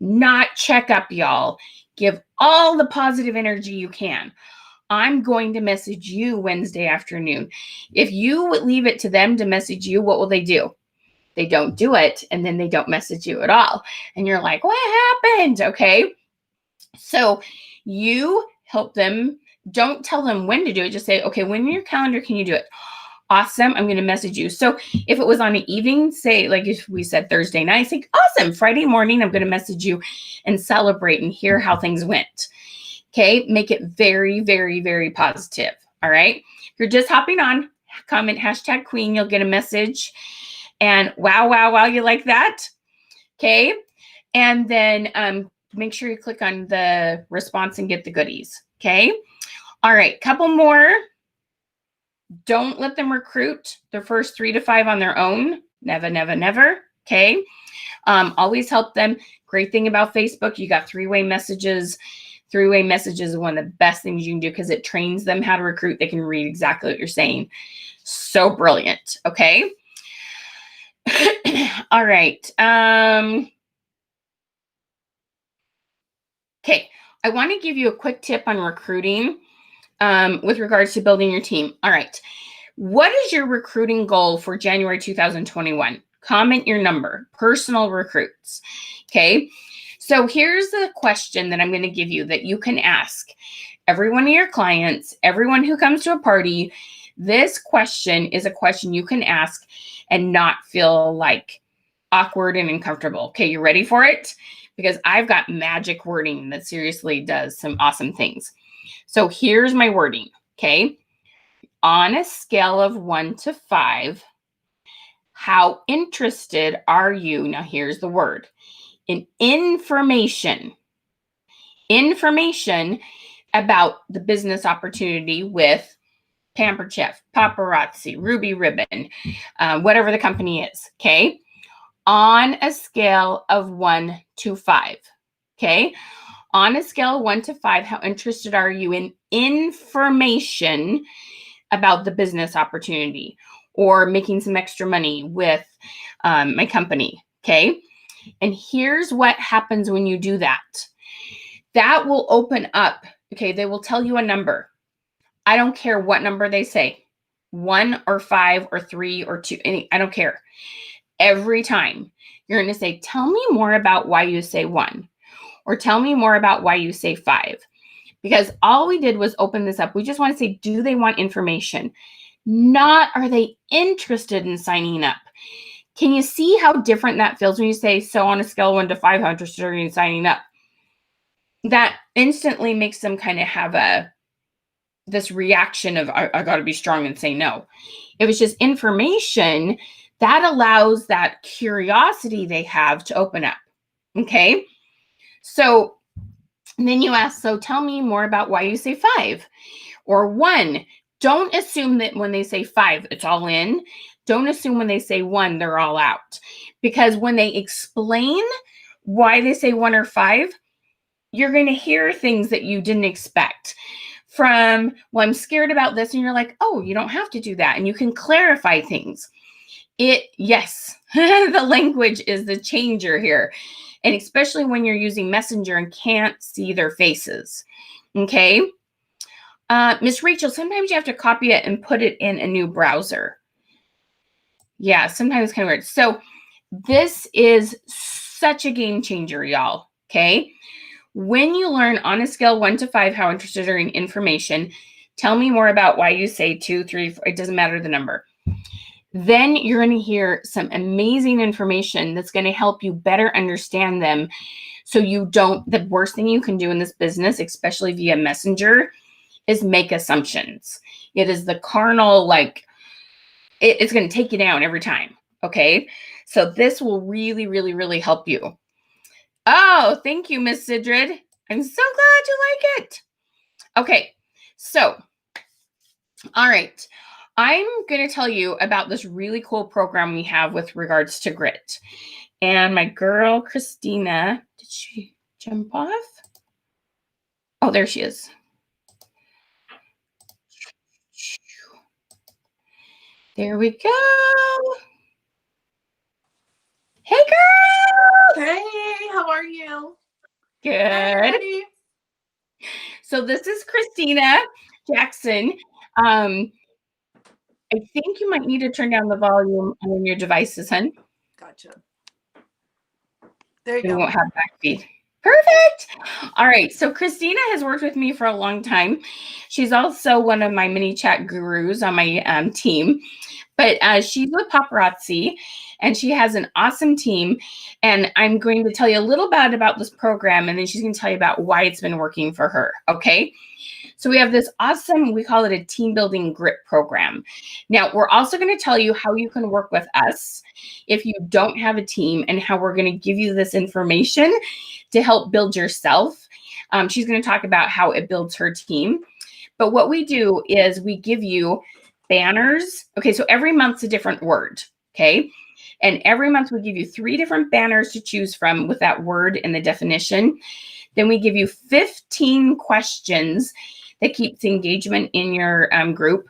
A: not check up, y'all. Give all the positive energy you can. I'm going to message you Wednesday afternoon. If you would leave it to them to message you, what will they do? They don't do it, and then they don't message you at all. And you're like, what happened? Okay. So you help them. Don't tell them when to do it. Just say, okay, when in your calendar can you do it? Awesome. I'm going to message you. So if it was on an evening, say, like if we said Thursday night, say, awesome. Friday morning, I'm going to message you and celebrate and hear how things went. Okay. Make it very, very, very positive. All right. If you're just hopping on, comment hashtag queen, you'll get a message. And wow, wow, wow, you like that? Okay. And then make sure you click on the response and get the goodies. Okay. All right. Couple more. Don't let them recruit their first 3 to 5 on their own. Never, never, never. Okay. Always help them. Great thing about Facebook, you got three-way messages. Three-way messages is one of the best things you can do because it trains them how to recruit. They can read exactly what you're saying. So brilliant. Okay. All right. Okay. I want to give you a quick tip on recruiting with regards to building your team. All right. What is your recruiting goal for January 2021? Comment your number, personal recruits. Okay. So here's the question that I'm going to give you that you can ask every one of your clients, everyone who comes to a party. This question is a question you can ask and not feel like awkward and uncomfortable. Okay. You ready for it? Because I've got magic wording that seriously does some awesome things. So here's my wording. Okay. On a scale of 1 to 5, how interested are you? Now, here's the word in information about the business opportunity with Pampered Chef, Paparazzi, Ruby Ribbon, whatever the company is. Okay. On a scale of 1 to 5. Okay. On a scale of 1 to 5, how interested are you in information about the business opportunity or making some extra money with my company? Okay. And here's what happens when you do that. That will open up. Okay. They will tell you a number. I don't care what number they say, 1 or 5 or 3 or 2, I don't care. Every time you're going to say, tell me more about why you say 1 or tell me more about why you say 5. Because all we did was open this up. We just want to say, do they want information? Not, are they interested in signing up? Can you see how different that feels when you say, so on a scale of 1 to 5, how interested are you in signing up? That instantly makes them kind of have this reaction of, I got to be strong and say no. If it's just information, that allows that curiosity they have to open up. Okay. So then you ask, so tell me more about why you say 5 or 1. Don't assume that when they say 5, it's all in. Don't assume when they say 1, they're all out. Because when they explain why they say 1 or 5, you're going to hear things that you didn't expect. From, well, I'm scared about this. And you're like, oh, you don't have to do that. And you can clarify things. Yes, the language is the changer here. And especially when you're using Messenger and can't see their faces. Okay. Miss Rachel, sometimes you have to copy it and put it in a new browser. Yeah, sometimes it's kind of weird. So this is such a game changer, y'all. Okay. When you learn on a scale 1 to 5, how interested are in information, tell me more about why you say 2, 3, 4, it doesn't matter the number. Then you're going to hear some amazing information that's going to help you better understand them. So you don't, the worst thing you can do in this business, especially via Messenger, is make assumptions. It is the carnal, like, it's going to take you down every time. Okay. So this will really, really, really help you. Oh, thank you, Miss Sidrid. I'm so glad you like it. Okay. So, all right. I'm going to tell you about this really cool program we have with regards to grit. And my girl, Christina, did she jump off? Oh, there she is. There we go. Hey, girl.
B: Hey, how are you?
A: Good.
B: Ready?
A: So this is Christina Jackson. I think you might need to turn down the volume on your devices, hun.
B: Gotcha. There you
A: We
B: go.
A: won't have backfeed. Perfect. All right. So Christina has worked with me for a long time. She's also one of my mini chat gurus on my team. But she's with Paparazzi, and she has an awesome team. And I'm going to tell you a little bit about this program, and then she's going to tell you about why it's been working for her. Okay. So we have this awesome, we call it a team building grit program. Now, we're also going to tell you how you can work with us if you don't have a team, and how we're going to give you this information to help build yourself. She's going to talk about how it builds her team. But what we do is we give you banners. Okay, so every month's a different word. Okay. And every month we give you 3 different banners to choose from with that word in the definition. Then we give you 15 questions that keeps engagement in your group.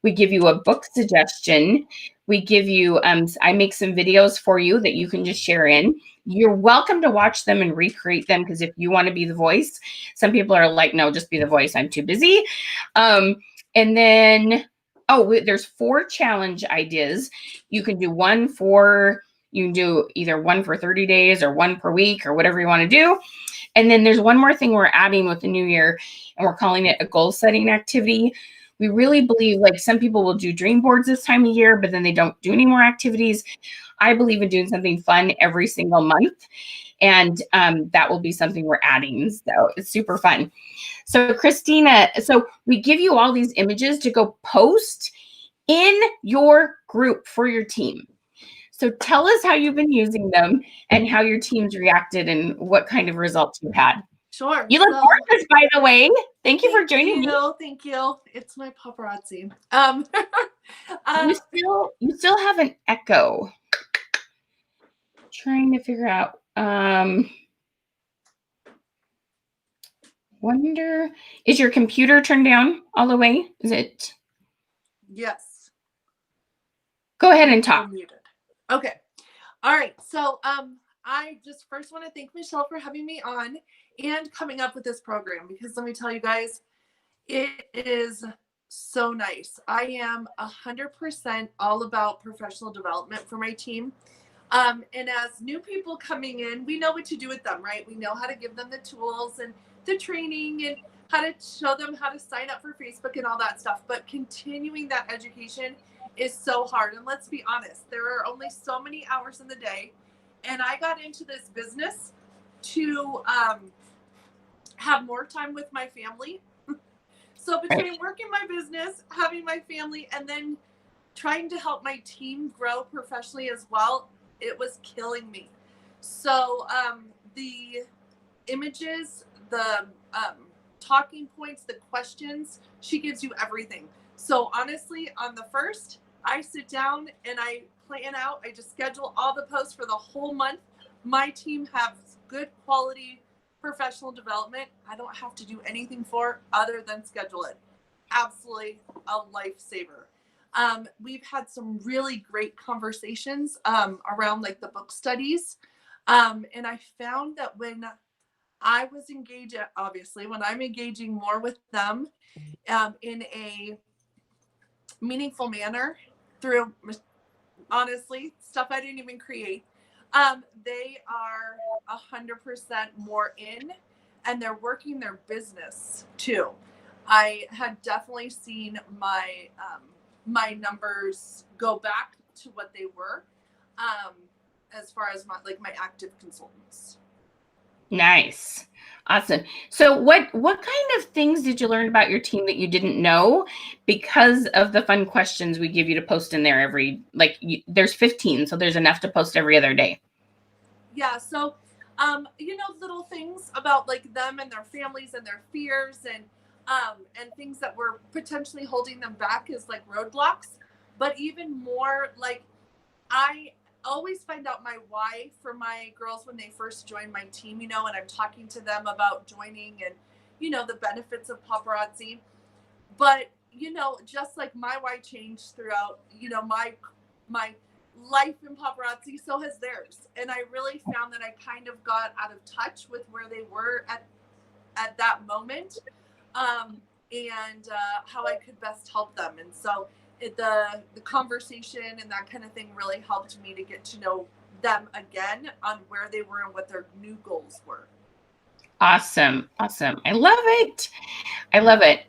A: We give you a book suggestion. We give you, I make some videos for you that you can just share in. You're welcome to watch them and recreate them, because if you want to be the voice, some people are like, no, just be the voice. I'm too busy. And then, there's 4 challenge ideas. You can do you can do either one for 30 days or one per week or whatever you want to do. And then there's one more thing we're adding with the new year, and we're calling it a goal setting activity. We really believe, like, some people will do dream boards this time of year, but then they don't do any more activities. I believe in doing something fun every single month. And that will be something we're adding. So it's super fun. So Christina, so we give you all these images to go post in your group for your team. So tell us how you've been using them and how your team's reacted and what kind of results you've had.
B: Sure.
A: You look gorgeous, by the way. Thank you for joining me.
B: Thank you. It's my paparazzi.
A: You still have an echo. Trying to figure out. Wonder, is your computer turned down all the way? Is it?
B: Yes.
A: Go ahead and talk.
B: Muted. Okay. All right. So I just first want to thank Michelle for having me on and coming up with this program, because let me tell you guys, it is so nice. I am 100% all about professional development for my team. And as new people coming in, we know what to do with them, right? We know how to give them the tools and the training and how to show them how to sign up for Facebook and all that stuff. But continuing that education is so hard. And let's be honest, there are only so many hours in the day. And I got into this business to have more time with my family. So between working my business, having my family, and then trying to help my team grow professionally as well, it was killing me. So the images, the talking points, the questions, she gives you everything. So honestly, on the first, I sit down and I plan out, I just schedule all the posts for the whole month. My team has good quality professional development. I don't have to do anything for other than schedule it. Absolutely a lifesaver. We've had some really great conversations around like the book studies. And I found that when I was engaged, obviously, when I'm engaging more with them in a meaningful manner through, honestly, stuff I didn't even create, they are 100% more in, and they're working their business too. I had definitely seen my my numbers go back to what they were as far as my active consultants.
A: Nice. Awesome. So what kind of things did you learn about your team that you didn't know because of the fun questions we give you to post in there there's 15, so there's enough to post every other day.
B: Yeah, so little things about like them and their families and their fears and things that were potentially holding them back is like roadblocks. But even more, like, I always find out my why for my girls when they first join my team, and I'm talking to them about joining and, the benefits of paparazzi. But you know, just like my why changed throughout, you know, my life in paparazzi, so has theirs. And I really found that I kind of got out of touch with where they were at that moment, and how I could best help them. And so the conversation and that kind of thing really helped me to get to know them again on where they were and what their new goals were.
A: Awesome. Awesome. I love it. I love it.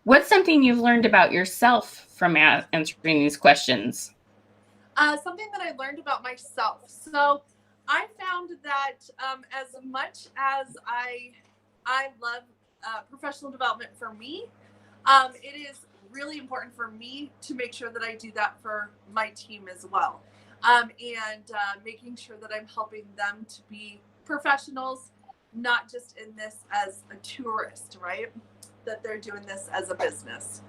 A: What's something you've learned about yourself from answering these questions?
B: Something that I learned about myself. So I found that as much as I love professional development for me, it is really important for me to make sure that I do that for my team as well, and making sure that I'm helping them to be professionals, not just in this as a tourist, right? That they're doing this as a business.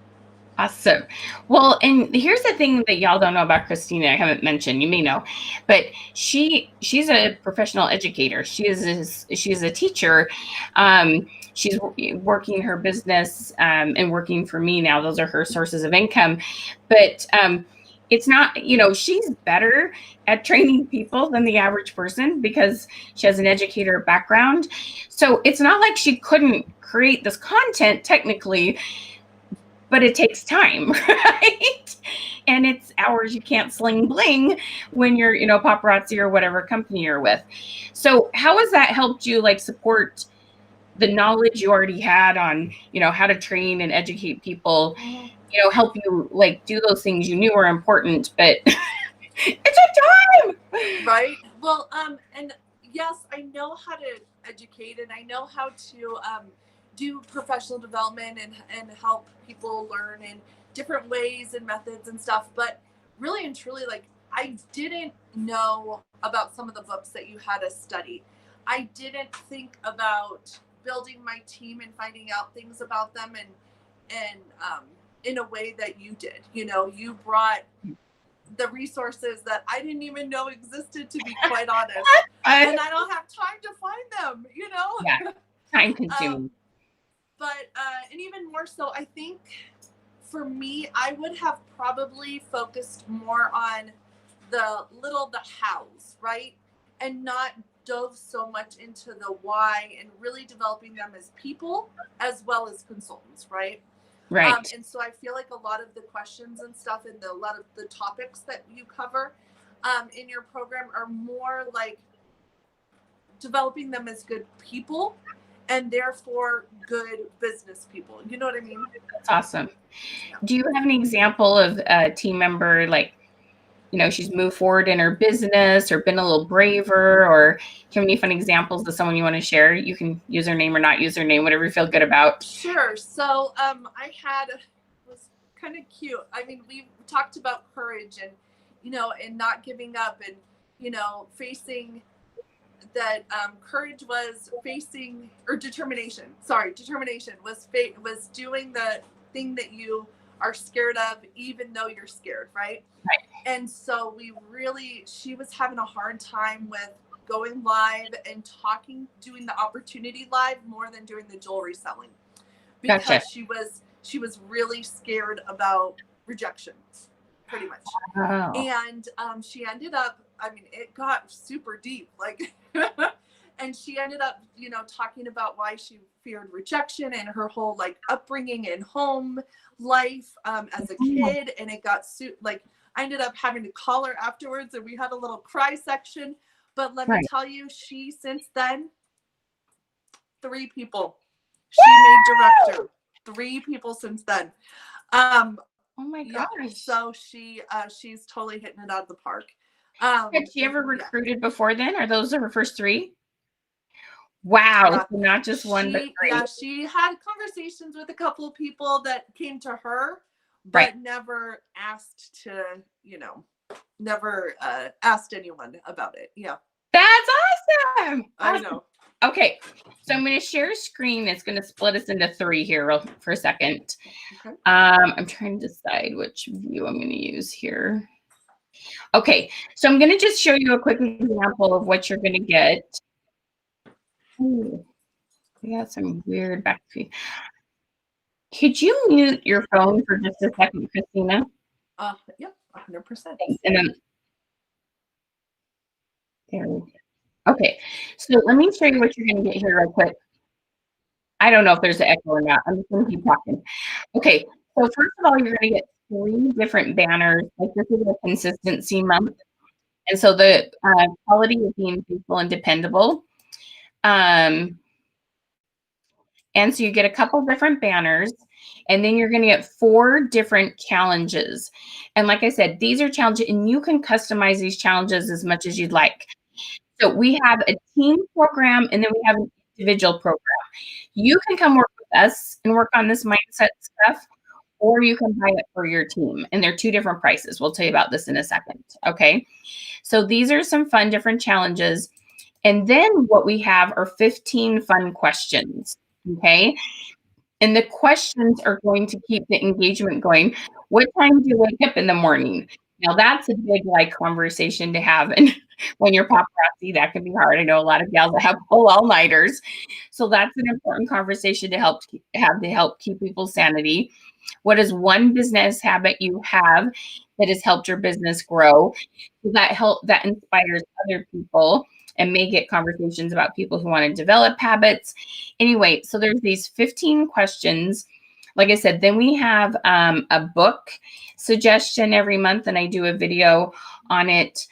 A: Awesome. Well, and here's the thing that y'all don't know about Christina. I haven't mentioned. You may know, but she's a professional educator. She's a teacher. She's working her business and working for me now. Those are her sources of income. But it's not, you know, she's better at training people than the average person because she has an educator background. So it's not like she couldn't create this content technically, but it takes time, right? And it's hours you can't sling bling when you're, you know, paparazzi or whatever company you're with. So how has that helped you like support the knowledge you already had on, you know, how to train and educate people, you know, help you like do those things you knew were important, but it took time.
B: Right. Well, and yes, I know how to educate and I know how to do professional development and help people learn in different ways and methods and stuff. But really and truly, like, I didn't know about some of the books that you had us study. I didn't think about building my team and finding out things about them and in a way that you did. You know, you brought the resources that I didn't even know existed, to be quite honest. And I don't have time to find them, you know?
A: Yeah, time consuming.
B: But, and even more so, I think for me, I would have probably focused more on the hows, right? And not dove so much into the why and really developing them as people as well as consultants, right?
A: Right.
B: And so I feel like a lot of the questions and stuff and a lot of the topics that you cover in your program are more like developing them as good people and therefore good business people. You know what I mean?
A: That's awesome. Do you have an example of a team member, like, you know, she's moved forward in her business or been a little braver, or do you have any fun examples of someone you want to share? You can use their name or not use their name, whatever you feel good about.
B: Sure. So I had, it was kind of cute. I mean, we talked about courage and, you know, and not giving up and, you know, facing that courage was facing, or determination. Sorry, determination was was doing the thing that you are scared of, even though you're scared, right?
A: Right.
B: And so she was having a hard time with going live and talking, doing the opportunity live more than doing the jewelry selling, because
A: Gotcha.
B: she was really scared about rejection, pretty much.
A: Oh.
B: And she ended up, I mean, it got super deep, like, and she ended up, you know, talking about why she feared rejection and her whole like upbringing and home life as a kid. And it got like, I ended up having to call her afterwards and we had a little cry section. But let me tell you, she since then, 3 people. She made director. 3 people since then.
A: Oh my gosh.
B: Yeah, so she's totally hitting it out of the park.
A: Had she ever recruited before then? Are those her first 3? Wow.
B: Yeah.
A: So not just one, but 3.
B: Yeah, she had conversations with a couple of people that came to her, but never asked to, you know, never asked anyone about it. Yeah.
A: That's awesome.
B: I know.
A: Okay, so I'm going to share a screen. It's going to split us into 3 here for a second.
B: Okay.
A: I'm trying to decide which view I'm going to use here. Okay, so I'm going to just show you a quick example of what you're going to get. Ooh, we got some weird back. Could you mute your phone for just a second, Christina?
B: Yep, 100%.
A: Thanks. And then there we go. Okay, so let me show you what you're going to get here real quick. I don't know if there's an echo or not. I'm just going to keep talking. Okay, so first of all, you're going to get 3 different banners. Like this is a consistency month. And so the quality of being faithful and dependable. And so you get a couple different banners, and then you're going to get 4 different challenges. And like I said, these are challenges, and you can customize these challenges as much as you'd like. So we have a team program, and then we have an individual program. You can come work with us and work on this mindset stuff, or you can buy it for your team. And they're 2 different prices. We'll tell you about this in a second. Okay. So these are some fun different challenges. And then what we have are 15 fun questions. Okay. And the questions are going to keep the engagement going. What time do you wake up in the morning? Now that's a big conversation to have. And when you're paparazzi, that can be hard. I know a lot of gals that have full all-nighters. So that's an important conversation to help keep people's sanity. What is one business habit you have that has helped your business grow? So that inspires other people and may get conversations about people who want to develop habits. Anyway, so there's these 15 questions. Like I said, then we have a book suggestion every month, and I do a video on it.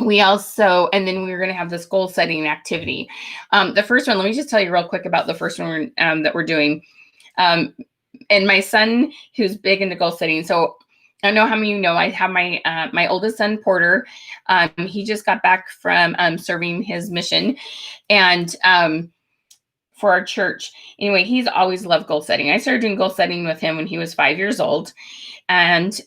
A: We also, and then we're going to have this goal setting activity. The first one, let me just tell you real quick about the first one that we're doing. And my son, who's big into goal setting. So I know how many of you know, I have my oldest son, Porter. He just got back from serving his mission, and for our church. Anyway, he's always loved goal setting. I started doing goal setting with him when he was 5 years old, and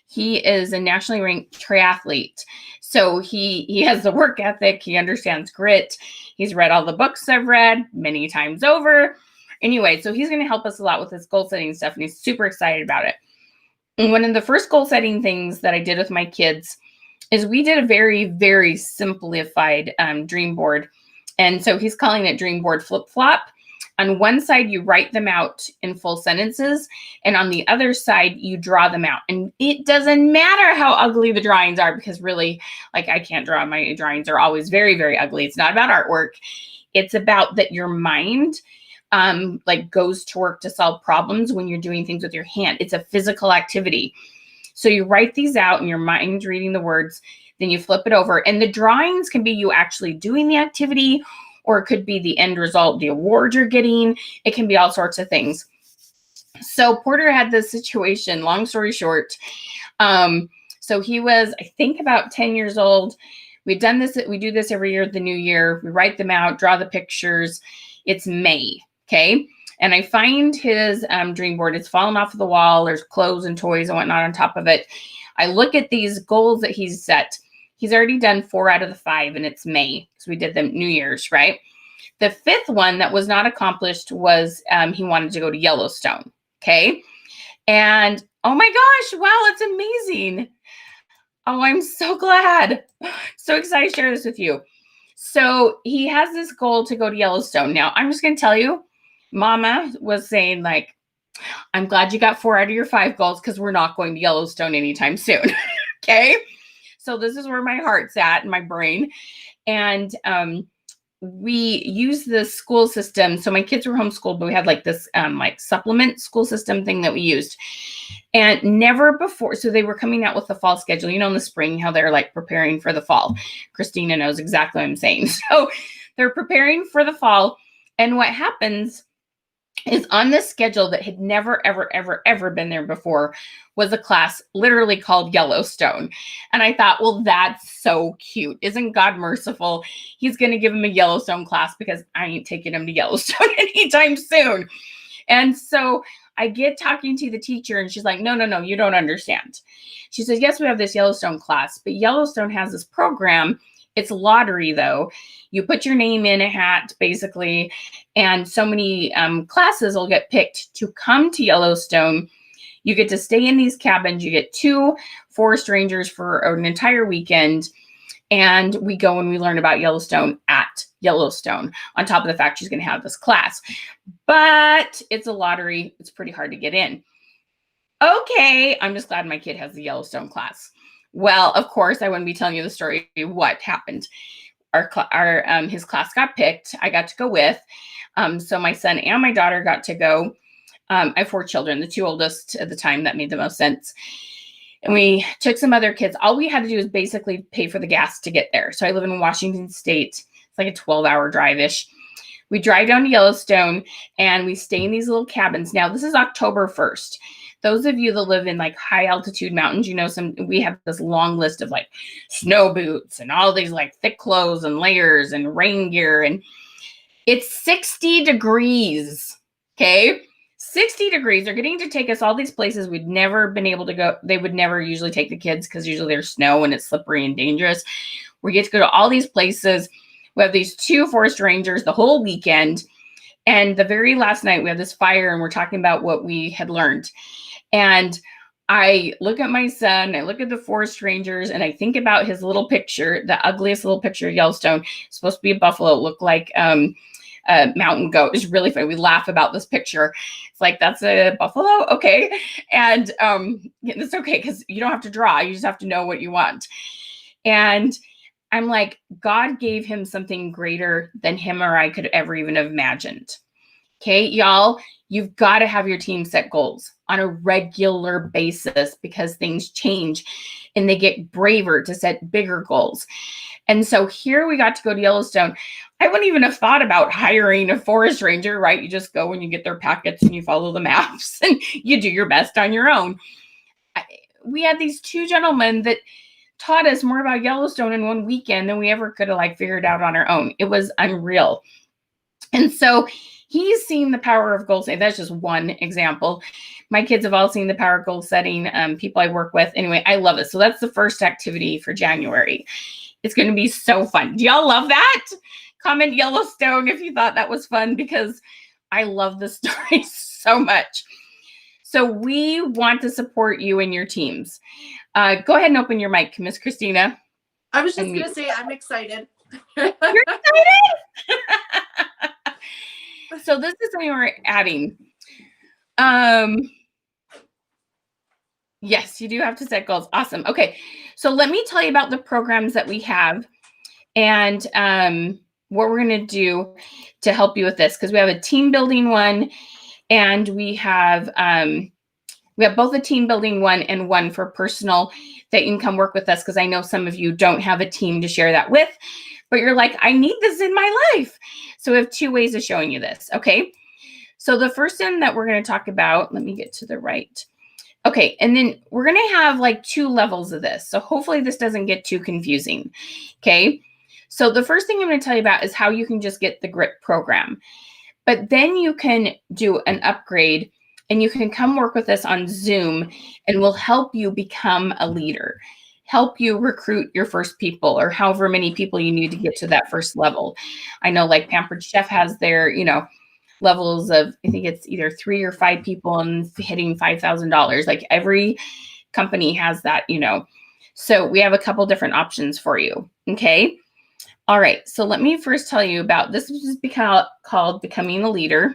A: he is a nationally ranked triathlete. So he has the work ethic. He understands grit. He's read all the books I've read many times over. Anyway, so he's going to help us a lot with this goal setting stuff, and he's super excited about it. And one of the first goal setting things that I did with my kids is we did a very, very simplified dream board. And so he's calling it dream board flip flop. On one side, you write them out in full sentences, and on the other side, you draw them out. And it doesn't matter how ugly the drawings are, because really, I can't draw. My drawings are always very, very ugly. It's not about artwork. It's about that your mind goes to work to solve problems when you're doing things with your hand. It's a physical activity. So you write these out and your mind's reading the words, then you flip it over. And the drawings can be you actually doing the activity, or it could be the end result, the award you're getting. It can be all sorts of things. So Porter had this situation, long story short. So he was, I think, about 10 years old. We do this every year at the new year. We write them out, draw the pictures. It's May. Okay. And I find his dream board. It's fallen off of the wall. There's clothes and toys and whatnot on top of it. I look at these goals that he's set. He's already done 4 out of the 5, and it's May. So we did them New Year's, right? The 5th one that was not accomplished was he wanted to go to Yellowstone. Okay. And oh my gosh, wow, it's amazing. Oh, I'm so glad. So excited to share this with you. So he has this goal to go to Yellowstone. Now, I'm just going to tell you, Mama was saying, I'm glad you got 4 out of your 5 goals, because we're not going to Yellowstone anytime soon. Okay. So this is where my heart's at, and my brain. And we use the school system. So my kids were homeschooled, but we had this supplement school system thing that we used. And never before, so they were coming out with the fall schedule, in the spring, how they're preparing for the fall. Christina knows exactly what I'm saying. So they're preparing for the fall. And what happens is, on this schedule that had never, ever, ever, ever been there before, was a class literally called Yellowstone. And I thought, well, that's so cute. Isn't God merciful? He's going to give him a Yellowstone class, because I ain't taking him to Yellowstone anytime soon. And so I get talking to the teacher, and she's like, no, you don't understand. She says, yes, we have this Yellowstone class, but Yellowstone has this program. It's lottery, though. You put your name in a hat, basically, and so many classes will get picked to come to Yellowstone. You get to stay in these cabins. You get 2 forest rangers for an entire weekend, and we go and we learn about Yellowstone at Yellowstone, on top of the fact she's going to have this class. But it's a lottery. It's pretty hard to get in. Okay, I'm just glad my kid has the Yellowstone class. Well, of course, I wouldn't be telling you the story what happened. His class got picked. I got to go with. So my son and my daughter got to go. I have 4 children, the 2 oldest at the time. That made the most sense. And we took some other kids. All we had to do is basically pay for the gas to get there. So I live in Washington State. It's like a 12-hour drive-ish. We drive down to Yellowstone and we stay in these little cabins. Now, this is October 1st. Those of you that live in like high altitude mountains, you know, we have this long list of like snow boots and all these like thick clothes and layers and rain gear. And it's 60 degrees. Okay. 60 degrees. They're getting to take us all these places we'd never been able to go. They would never usually take the kids because usually there's snow and it's slippery and dangerous. We get to go to all these places. We have these 2 forest rangers the whole weekend. And the very last night we had this fire and we're talking about what we had learned. And I look at my son, I look at the forest rangers, and I think about his little picture, the ugliest little picture of Yellowstone. It's supposed to be a buffalo. It looked like a mountain goat. It's really funny. We laugh about this picture. It's like, that's a buffalo? Okay. And it's okay because you don't have to draw. You just have to know what you want. And I'm like, God gave him something greater than him or I could ever even have imagined. Okay, y'all, you've got to have your team set goals on a regular basis because things change and they get braver to set bigger goals. And so here we got to go to Yellowstone. I wouldn't even have thought about hiring a forest ranger, right? You just go and you get their packets and you follow the maps and you do your best on your own. We had these 2 gentlemen that taught us more about Yellowstone in one weekend than we ever could have like figured out on our own. It was unreal. And so he's seen the power of goal setting. That's just one example. My kids have all seen the power of goal setting. People I work with. Anyway, I love it. So that's the first activity for January. It's going to be so fun. Do y'all love that? Comment Yellowstone if you thought that was fun because I love the story so much. So we want to support you and your teams. Go ahead and open your mic, Miss Christina.
B: I was just going to say, I'm excited.
A: You're excited? So this is something we're adding. Yes, you do have to set goals. Awesome. Okay. So let me tell you about the programs that we have and what we're going to do to help you with this. Because we have a team building one and we have both a team building one and one for personal that you can come work with us. Because I know some of you don't have a team to share that with, but you're like, I need this in my life. So we have 2 ways of showing you this. Okay. So the first one that we're going to talk about, let me get to the right. Okay. And then we're going to have like 2 levels of this. So hopefully this doesn't get too confusing. Okay. So the first thing I'm going to tell you about is how you can just get the GRIT program, but then you can do an upgrade and you can come work with us on Zoom and we'll help you become a leader, help you recruit your first people or however many people you need to get to that first level. I know like Pampered Chef has their, levels of, I think it's either 3 or 5 people and hitting $5,000. Like every company has that, So we have a couple different options for you. Okay. All right. So let me first tell you about this, which is called Becoming a Leader.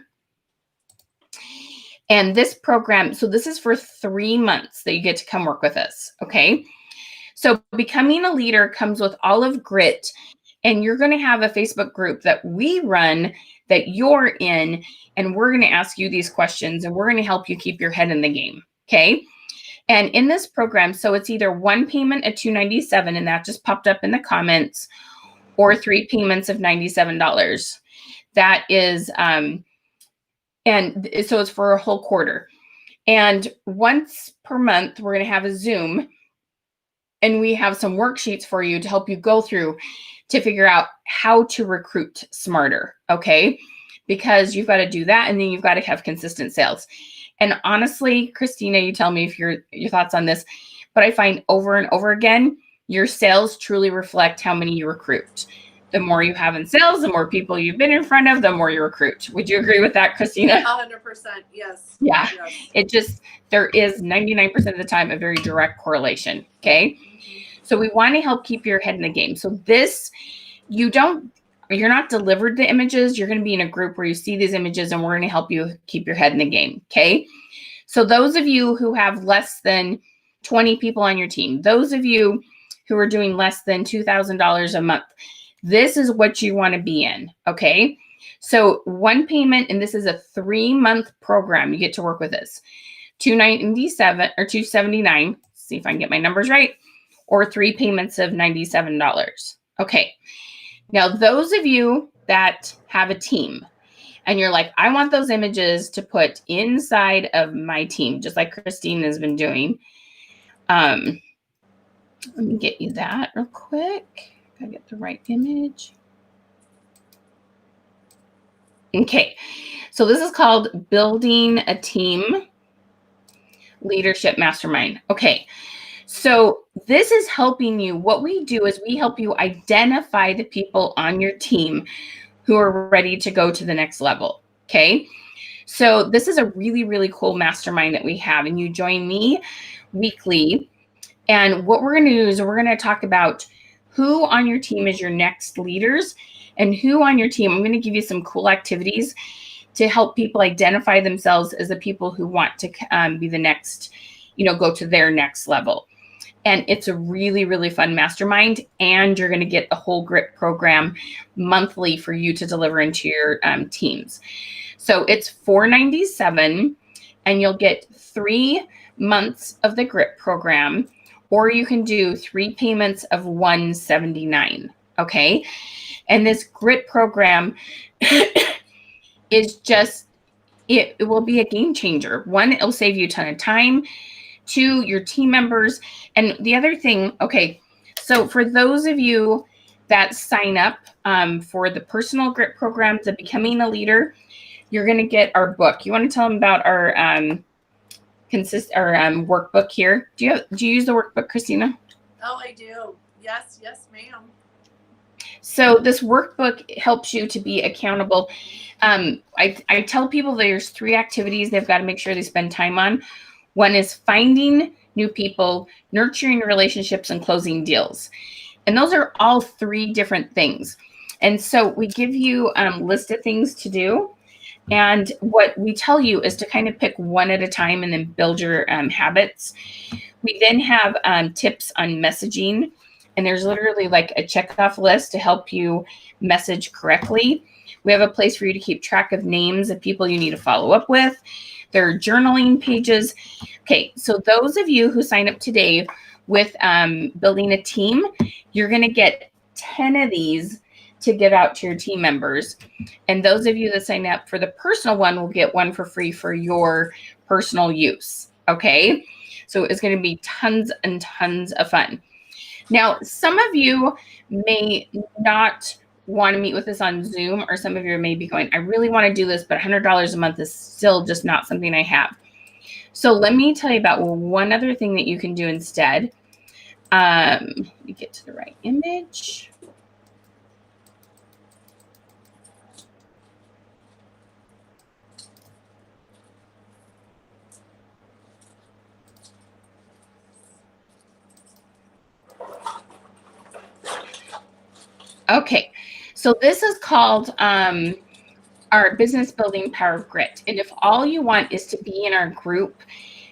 A: And this program, so this is for 3 months that you get to come work with us. Okay. So Becoming a Leader comes with all of GRIT, and you're going to have a Facebook group that we run that you're in, and we're going to ask you these questions, and we're going to help you keep your head in the game. Okay. And in this program, so it's either 1 payment at $297, and that just popped up in the comments, or 3 payments of $97. That is, and so it's for a whole quarter. And once per month, we're going to have a Zoom, and we have some worksheets for you to help you go through to figure out how to recruit smarter. Okay. Because you've got to do that. And then you've got to have consistent sales. And honestly, Christina, you tell me if your thoughts on this, but I find over and over again, your sales truly reflect how many you recruit. The more you have in sales, the more people you've been in front of, the more you recruit. Would you agree with that, Christina?
B: 100%. Yes.
A: Yeah.
B: Yes.
A: It just, there is 99% of the time a very direct correlation. Okay. So we want to help keep your head in the game. So this, you don't, you're not delivered the images. You're going to be in a group where you see these images, and we're going to help you keep your head in the game. Okay. So those of you who have less than 20 people on your team, those of you who are doing less than $2,000 a month, this is what you want to be in. Okay. So one payment, and this is a 3-month program. You get to work with this. $297 or $279. See if I can get my numbers right. Or 3 payments of $97. Okay. Now, those of you that have a team and you're like, I want those images to put inside of my team, just like Christine has been doing. Let me get you that real quick. Gotta get the right image. Okay. So this is called Building a Team Leadership Mastermind. Okay. So this is helping you. What we do is we help you identify the people on your team who are ready to go to the next level. Okay. So this is a really, really cool mastermind that we have, and you join me weekly. And what we're going to do is we're going to talk about who on your team is your next leaders and who on your team. I'm going to give you some cool activities to help people identify themselves as the people who want to be the next, go to their next level. And it's a really, really fun mastermind. And you're going to get the whole GRIT program monthly for you to deliver into your teams. So it's $497, and you'll get 3 months of the GRIT program, or you can do 3 payments of $179. Okay. And this GRIT program is just, it will be a game changer. 1, it'll save you a ton of time. 2, your team members. And the other thing, okay, so for those of you that sign up for the personal GRIT program, to Becoming a Leader, you're going to get our book. You want to tell them about our workbook here? Do you use the workbook, Christina?
B: Oh, I do. Yes, ma'am.
A: So this workbook helps you to be accountable. I tell people there's 3 activities they've got to make sure they spend time on. 1 is finding new people, nurturing relationships, and closing deals. And those are all 3 different things. And so we give you a list of things to do. And what we tell you is to kind of pick 1 at a time and then build your habits. We then have tips on messaging. And there's literally like a checkoff list to help you message correctly. We have a place for you to keep track of names of people you need to follow up with. There are journaling pages. Okay, so those of you who sign up today with Building a Team, you're going to get 10 of these to give out to your team members. And those of you that sign up for the personal one will get 1 for free for your personal use. Okay, so it's going to be tons and tons of fun. Now, some of you may not want to meet with us on Zoom, or some of you may be going, I really want to do this, but $100 a month is still just not something I have. So let me tell you about one other thing that you can do instead. Let me get to the right image. Okay, so this is called our Business Building Power of Grit. And if all you want is to be in our group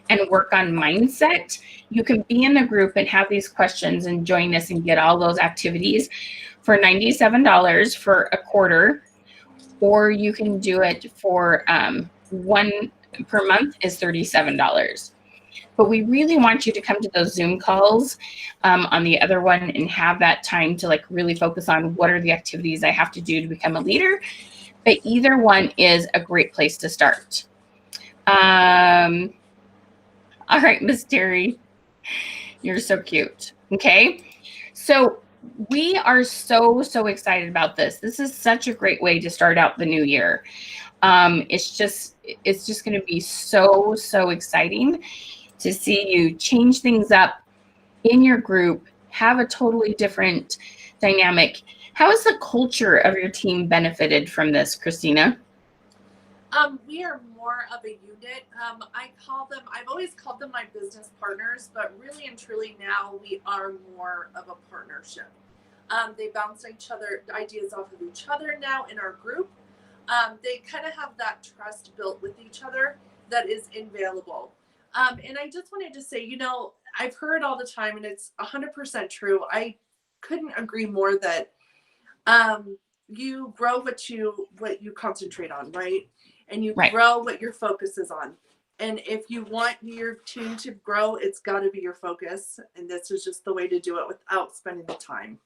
A: and work on mindset, you can be in the group and have these questions and join us and get all those activities for $97 for a quarter, or you can do it for 1 per month is $37. But we really want you to come to those Zoom calls on the other one and have that time to like really focus on what are the activities I have to do to become a leader. But either one is a great place to start. All right, Miss Terry, you're so cute. Okay, so we are so excited about this. This is such a great way to start out the new year. It's just going to be so exciting to see you change things up in your group, have a totally different dynamic. How has the culture of your team benefited from this, Christina?
B: We are more of a unit. I've always called them my business partners, but really and truly now we are more of a partnership. They bounce ideas off of each other now in our group. They kind of have that trust built with each other that is invaluable. And I just wanted to say, I've heard all the time, and it's 100% true. I couldn't agree more that you grow what you concentrate on, right? And you grow what your focus is on. And if you want your team to grow, it's got to be your focus. And this is just the way to do it without spending the time.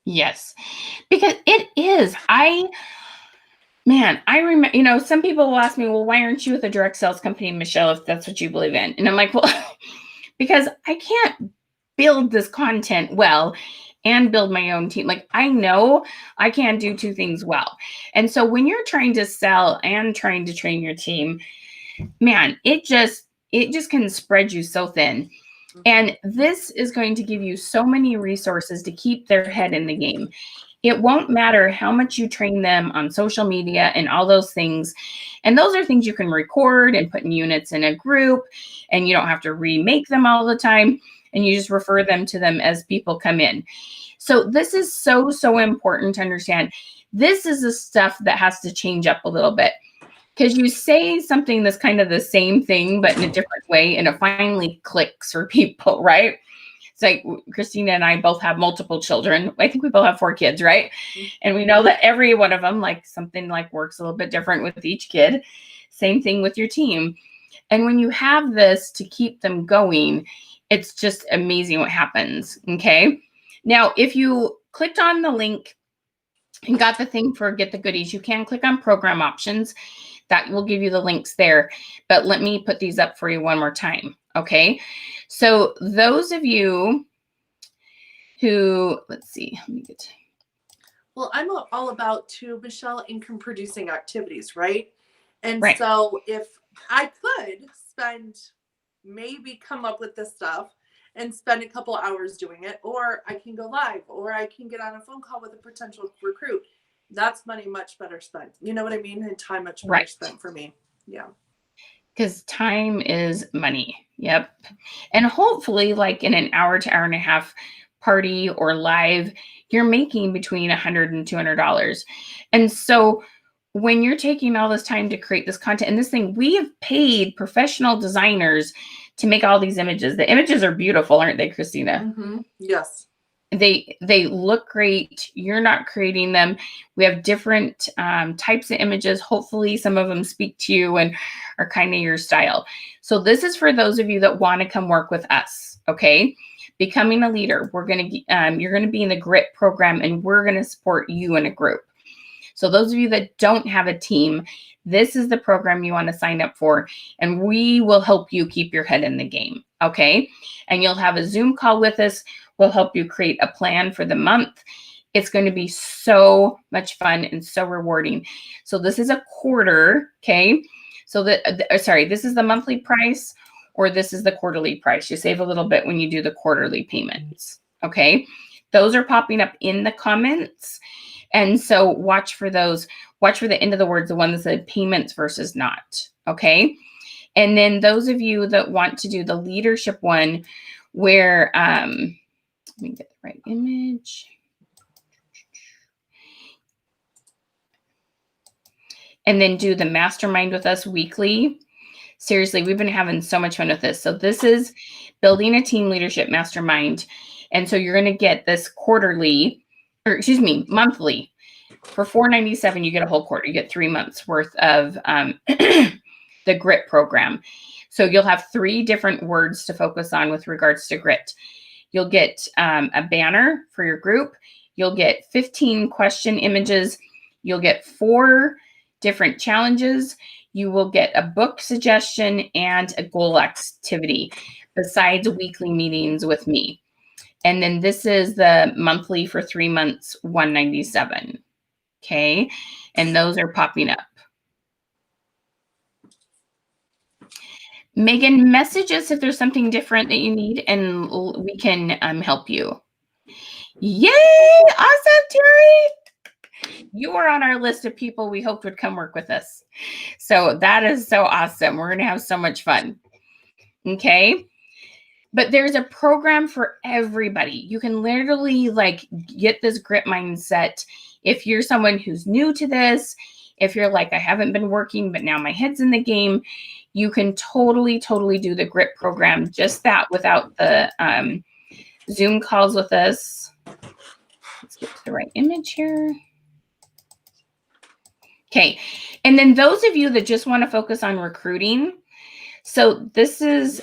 A: Yes, because it is. I remember, some people will ask me, well, why aren't you with a direct sales company, Michelle, if that's what you believe in? And I'm like, well, because I can't build this content well and build my own team. Like, I know I can't do two things well. And so when you're trying to sell and trying to train your team, man, it just can spread you so thin. And this is going to give you so many resources to keep their head in the game. It won't matter how much you train them on social media and all those things. And those are things you can record and put in units in a group, and you don't have to remake them all the time. And you just refer them to them as people come in. So this is so, so important to understand. This is the stuff that has to change up a little bit, because you say something that's kind of the same thing, but in a different way, and it finally clicks for people, right? It's like Christina and I both have multiple children. I think we both have 4 kids, right? And we know that every one of them, like something like works a little bit different with each kid. Same thing with your team. And when you have this to keep them going, it's just amazing what happens. Okay. Now, if you clicked on the link and got the thing for Get the Goodies, you can click on program options. That will give you the links there. But let me put these up for you one more time. Okay. So those of you who, let's see, let me get.
B: Well, I'm all about too, Michelle, income producing activities, right? And
A: right.
B: So if I could maybe come up with this stuff and spend a couple hours doing it, or I can go live, or I can get on a phone call with a potential recruit. That's money much better spent. You know what I mean? And time much better spent for me. Yeah.
A: Because time is money. Yep. And hopefully, like in an hour to hour and a half party or live, you're making between $100 and $200. And so when you're taking all this time to create this content and this thing, we have paid professional designers to make all these images. The images are beautiful, aren't they, Christina?
B: Mm-hmm. Yes.
A: They look great. You're not creating them. We have different types of images. Hopefully some of them speak to you and are kind of your style. So this is for those of you that want to come work with us. Okay. Becoming a leader. You're going to be in the GRIT program, and we're going to support you in a group. So those of you that don't have a team, this is the program you want to sign up for, and we will help you keep your head in the game. Okay. And you'll have a Zoom call with us. We'll help you create a plan for the month. It's going to be so much fun and so rewarding. So this is a quarter, okay? So this is the monthly price, or this is the quarterly price. You save a little bit when you do the quarterly payments, okay? Those are popping up in the comments. And so watch for those. Watch for the end of the words, the one that said payments versus not, okay? And then those of you that want to do the leadership one where, let me get the right image. And then do the mastermind with us weekly. Seriously, we've been having so much fun with this. So this is building a team leadership mastermind. And so you're going to get this monthly. For $4.97, you get a whole quarter. You get 3 months worth of the GRIT program. So you'll have 3 different words to focus on with regards to GRIT. You'll get a banner for your group. You'll get 15 question images. You'll get 4 different challenges. You will get a book suggestion and a goal activity, besides weekly meetings with me. And then this is the monthly for 3 months, $197. Okay. And those are popping up. Megan, message us if there's something different that you need, and we can help you. Yay! Awesome, Terry. You are on our list of people we hoped would come work with us. So that is so awesome. We're going to have so much fun. Okay. But there's a program for everybody. You can literally like get this grit mindset if you're someone who's new to this. If you're like, I haven't been working, but now my head's in the game, you can totally do the grit program, just that, without the Zoom calls with us. Let's get to the right image here. Okay. And then those of you that just want to focus on recruiting. So this is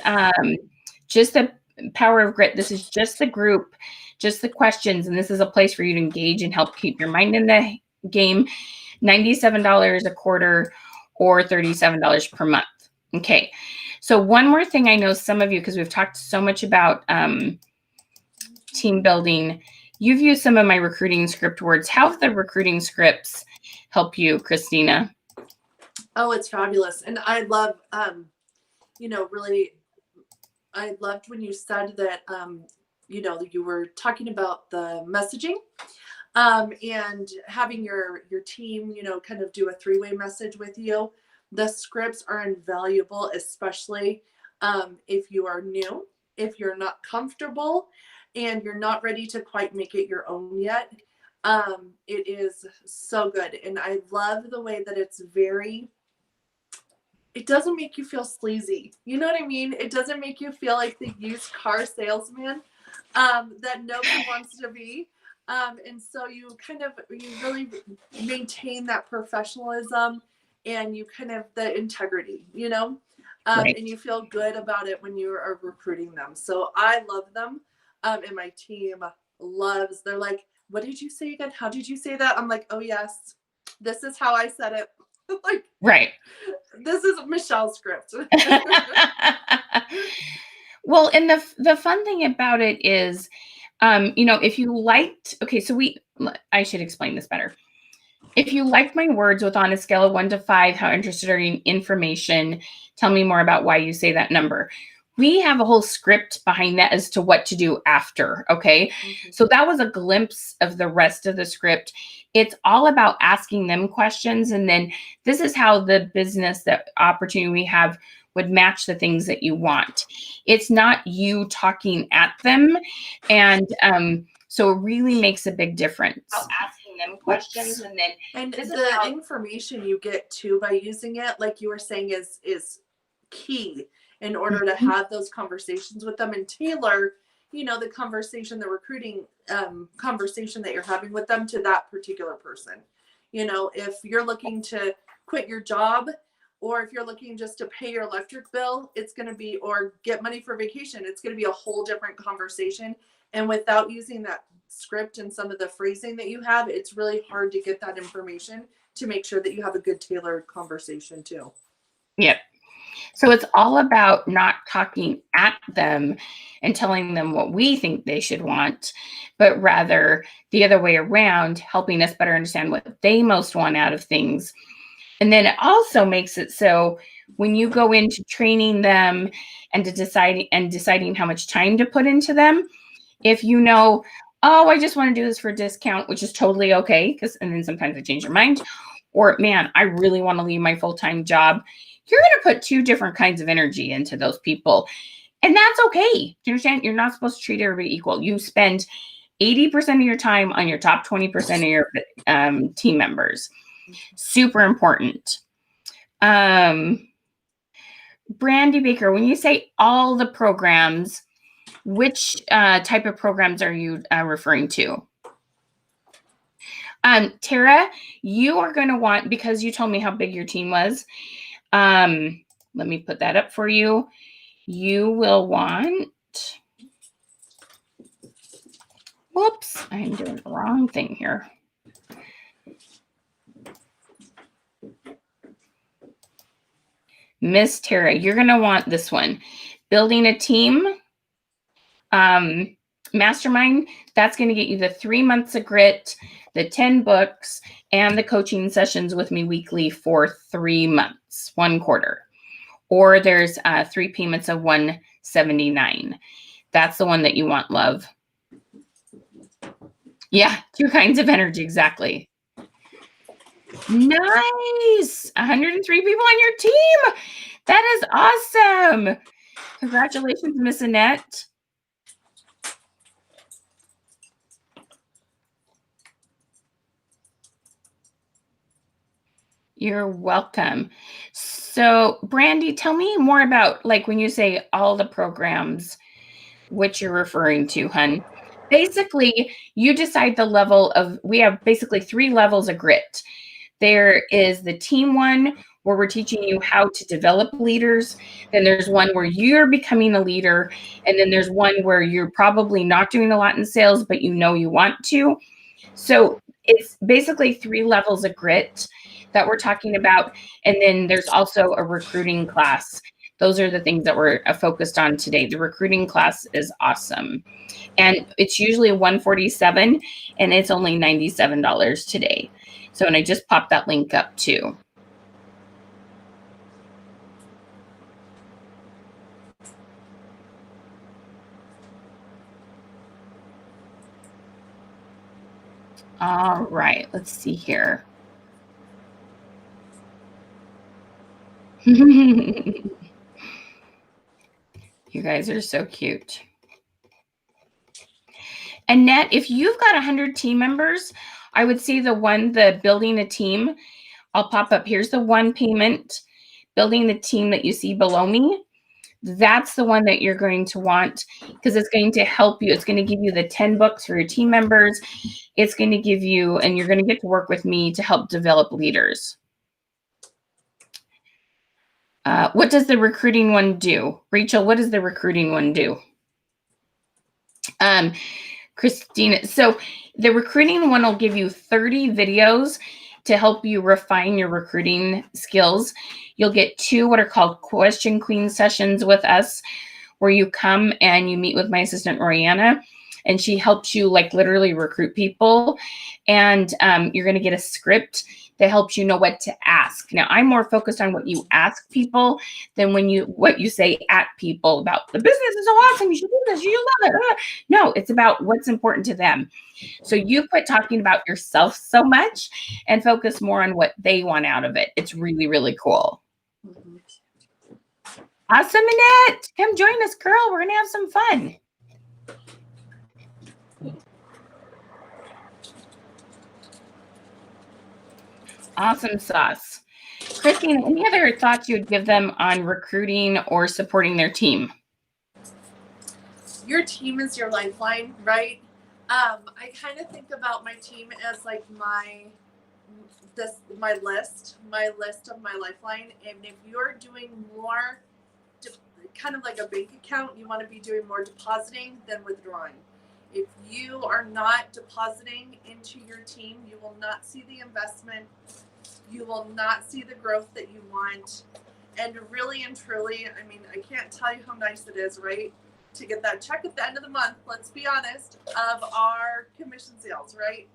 A: just the power of grit. This is just the group, just the questions. And this is a place for you to engage and help keep your mind in the game. $97 a quarter or $37 per month. Okay. So one more thing I know some of you, because we've talked so much about team building, you've used some of my recruiting script words. How have the recruiting scripts help you, Christina?
B: Oh, it's fabulous. And I love, really, I loved when you said that, you were talking about the messaging and having your team, kind of do a three-way message with you. The scripts are invaluable, especially if you are new, if you're not comfortable and you're not ready to quite make it your own yet. It is so good. And I love the way that it doesn't make you feel sleazy. You know what I mean? It doesn't make you feel like the used car salesman that nobody wants to be. And so you really maintain that professionalism and you kind of the integrity,
A: Right.
B: and you feel good about it when you are recruiting them. So I love them. And my team they're like, what did you say again? How did you say that? I'm like, oh yes, this is how I said it. Like,
A: right.
B: This is Michelle's script.
A: Well, and the fun thing about it is, if you liked, I should explain this better. If you liked my words with on a scale of 1 to 5, how interested are you in information? Tell me more about why you say that number. We have a whole script behind that as to what to do after. Okay. Mm-hmm. So that was a glimpse of the rest of the script. It's all about asking them questions. And then this is how the business, the opportunity we have would match the things that you want. It's not you talking at them. And so it really makes a big difference. Asking them questions
B: and the information you get too by using it, like you were saying, is key in order to have those conversations with them and tailor, the conversation, the recruiting conversation that you're having with them to that particular person. If you're looking to quit your job, or if you're looking just to pay your electric bill, it's going to be, or get money for vacation, it's going to be a whole different conversation. And without using that script and some of the phrasing that you have, it's really hard to get that information to make sure that you have a good tailored conversation too.
A: Yep. So it's all about not talking at them and telling them what we think they should want, but rather the other way around, helping us better understand what they most want out of things. And then it also makes it so when you go into training them and deciding how much time to put into them, if I just want to do this for a discount, which is totally okay, and then sometimes I change your mind, or man, I really want to leave my full-time job, you're going to put two different kinds of energy into those people. And that's okay. Do you understand? You're not supposed to treat everybody equal. You spend 80% of your time on your top 20% of your team members. Super important. Brandy Baker, when you say all the programs, which type of programs are you referring to? Tara, you are going to want, because you told me how big your team was, let me put that up for you. You will want, whoops, I'm doing the wrong thing here. Miss Tara, you're going to want this one. Building a team, mastermind, that's going to get you the 3 months of grit, the 10 books, and the coaching sessions with me weekly for 3 months, 1 quarter. Or there's 3 payments of $179. That's the one that you want, love. Yeah, 2 kinds of energy, exactly. Nice. 103 people on your team. That is awesome. Congratulations, Miss Annette. You're welcome. So, Brandy, tell me more about, like, when you say all the programs, what you're referring to, hun. Basically, you decide the level of, we have basically 3 levels of grit. There is the team one, where we're teaching you how to develop leaders. Then there's one where you're becoming a leader. And then there's one where you're probably not doing a lot in sales, but you know you want to. So it's basically 3 levels of grit that we're talking about. And then there's also a recruiting class. Those are the things that we're focused on today. The recruiting class is awesome. And it's usually $147 and it's only $97 today. So, and I just popped that link up too. All right, let's see here. You guys are so cute. Annette, if you've got 100 team members, I would see the building a team. I'll pop up. Here's the one payment, building the team that you see below me. That's the one that you're going to want because it's going to help you. It's going to give you the 10 books for your team members. It's going to give you, and you're going to get to work with me to help develop leaders. What does the recruiting one do? Rachel, what does the recruiting one do? Christina, so the recruiting one will give you 30 videos to help you refine your recruiting skills. You'll get 2 what are called Question Queen sessions with us, where you come and you meet with my assistant, Oriana, and she helps you like literally recruit people. And you're going to get a script that helps you know what to ask. Now, I'm more focused on what you ask people than what you say at people about the business is so awesome. You should do this. You love it. No, it's about what's important to them. So you quit talking about yourself so much and focus more on what they want out of it. It's really, really cool. Awesome, Annette. Come join us, girl. We're going to have some fun. Awesome sauce. Christine, any other thoughts you would give them on recruiting or supporting their team?
B: Your team is your lifeline, right? I kind of think about my team as like my list of my lifeline. And if you're doing more, kind of like a bank account, you want to be doing more depositing than withdrawing. If you are not depositing into your team, you will not see the investment. You will not see the growth that you want. And really and truly, I mean, I can't tell you how nice it is, right? To get that check at the end of the month, let's be honest, of our commission sales, right?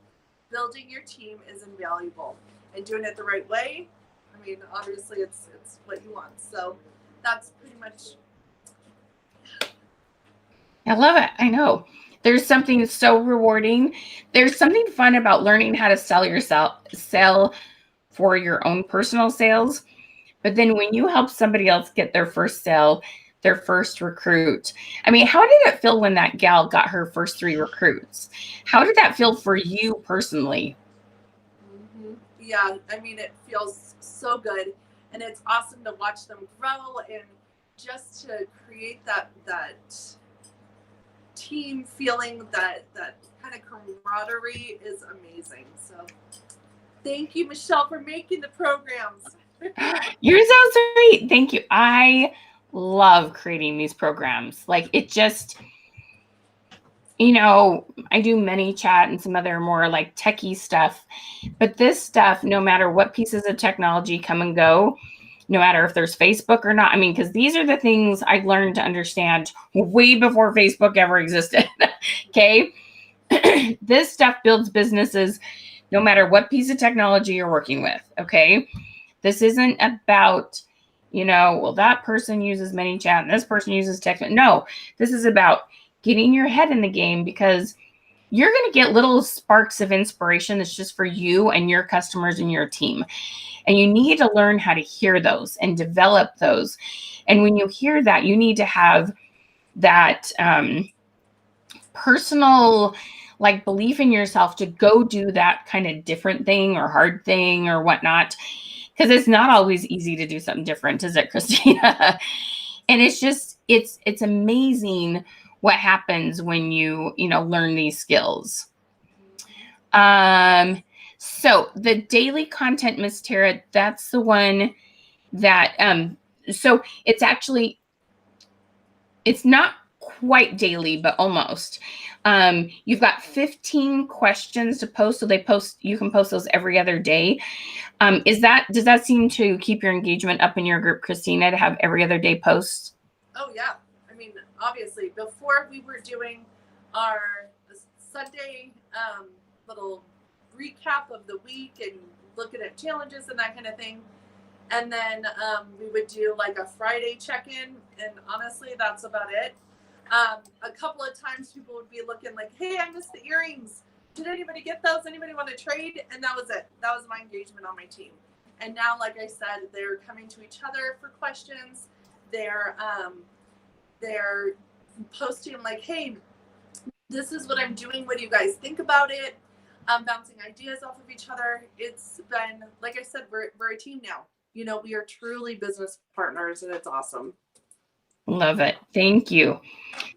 B: Building your team is invaluable. And doing it the right way, I mean, obviously it's what you want. So that's pretty much.
A: I love it. I know. There's something so rewarding. There's something fun about learning how to sell for your own personal sales. But then when you help somebody else get their first sale, their first recruit. I mean, how did it feel when that gal got her first 3 recruits? How did that feel for you personally?
B: Mm-hmm. Yeah, I mean, it feels so good. And it's awesome to watch them grow and just to create that team feeling, that kind of camaraderie is amazing. So thank you, Michelle, for making the programs.
A: You're so sweet. Thank you. I love creating these programs. Like, it just, you know, I do ManyChat and some other more like techie stuff, but this stuff, no matter what pieces of technology come and go, no matter if there's Facebook or not, I mean, because these are the things I learned to understand way before Facebook ever existed. Okay. This stuff builds businesses no matter what piece of technology you're working with. Okay. This isn't about, you know, well, that person uses ManyChat and this person uses text. No, this is about getting your head in the game, because you're going to get little sparks of inspiration that's just for you and your customers and your team. And you need to learn how to hear those and develop those. And when you hear that, you need to have that personal like belief in yourself to go do that kind of different thing or hard thing or whatnot. Because it's not always easy to do something different, is it, Christina? And it's just, it's amazing what happens when you learn these skills. So the daily content, Miss Tara, that's the one that so it's actually, it's not quite daily, but almost. You've got 15 questions to post, so you can post those every other day. Does that seem to keep your engagement up in your group, Christina, to have every other day posts?
B: Oh yeah, I mean, obviously, before we were doing our Sunday little recap of the week and looking at challenges and that kind of thing. And then we would do like a Friday check-in, and honestly, that's about it. A couple of times people would be looking like, hey, I missed the earrings. Did anybody get those? Anybody want to trade? And that was it. That was my engagement on my team. And now, like I said, they're coming to each other for questions. They're posting like, hey, this is what I'm doing. What do you guys think about it? Bouncing ideas off of each other. It's been, like I said, we're a team now. We are truly business partners, and it's awesome.
A: Love it. Thank you.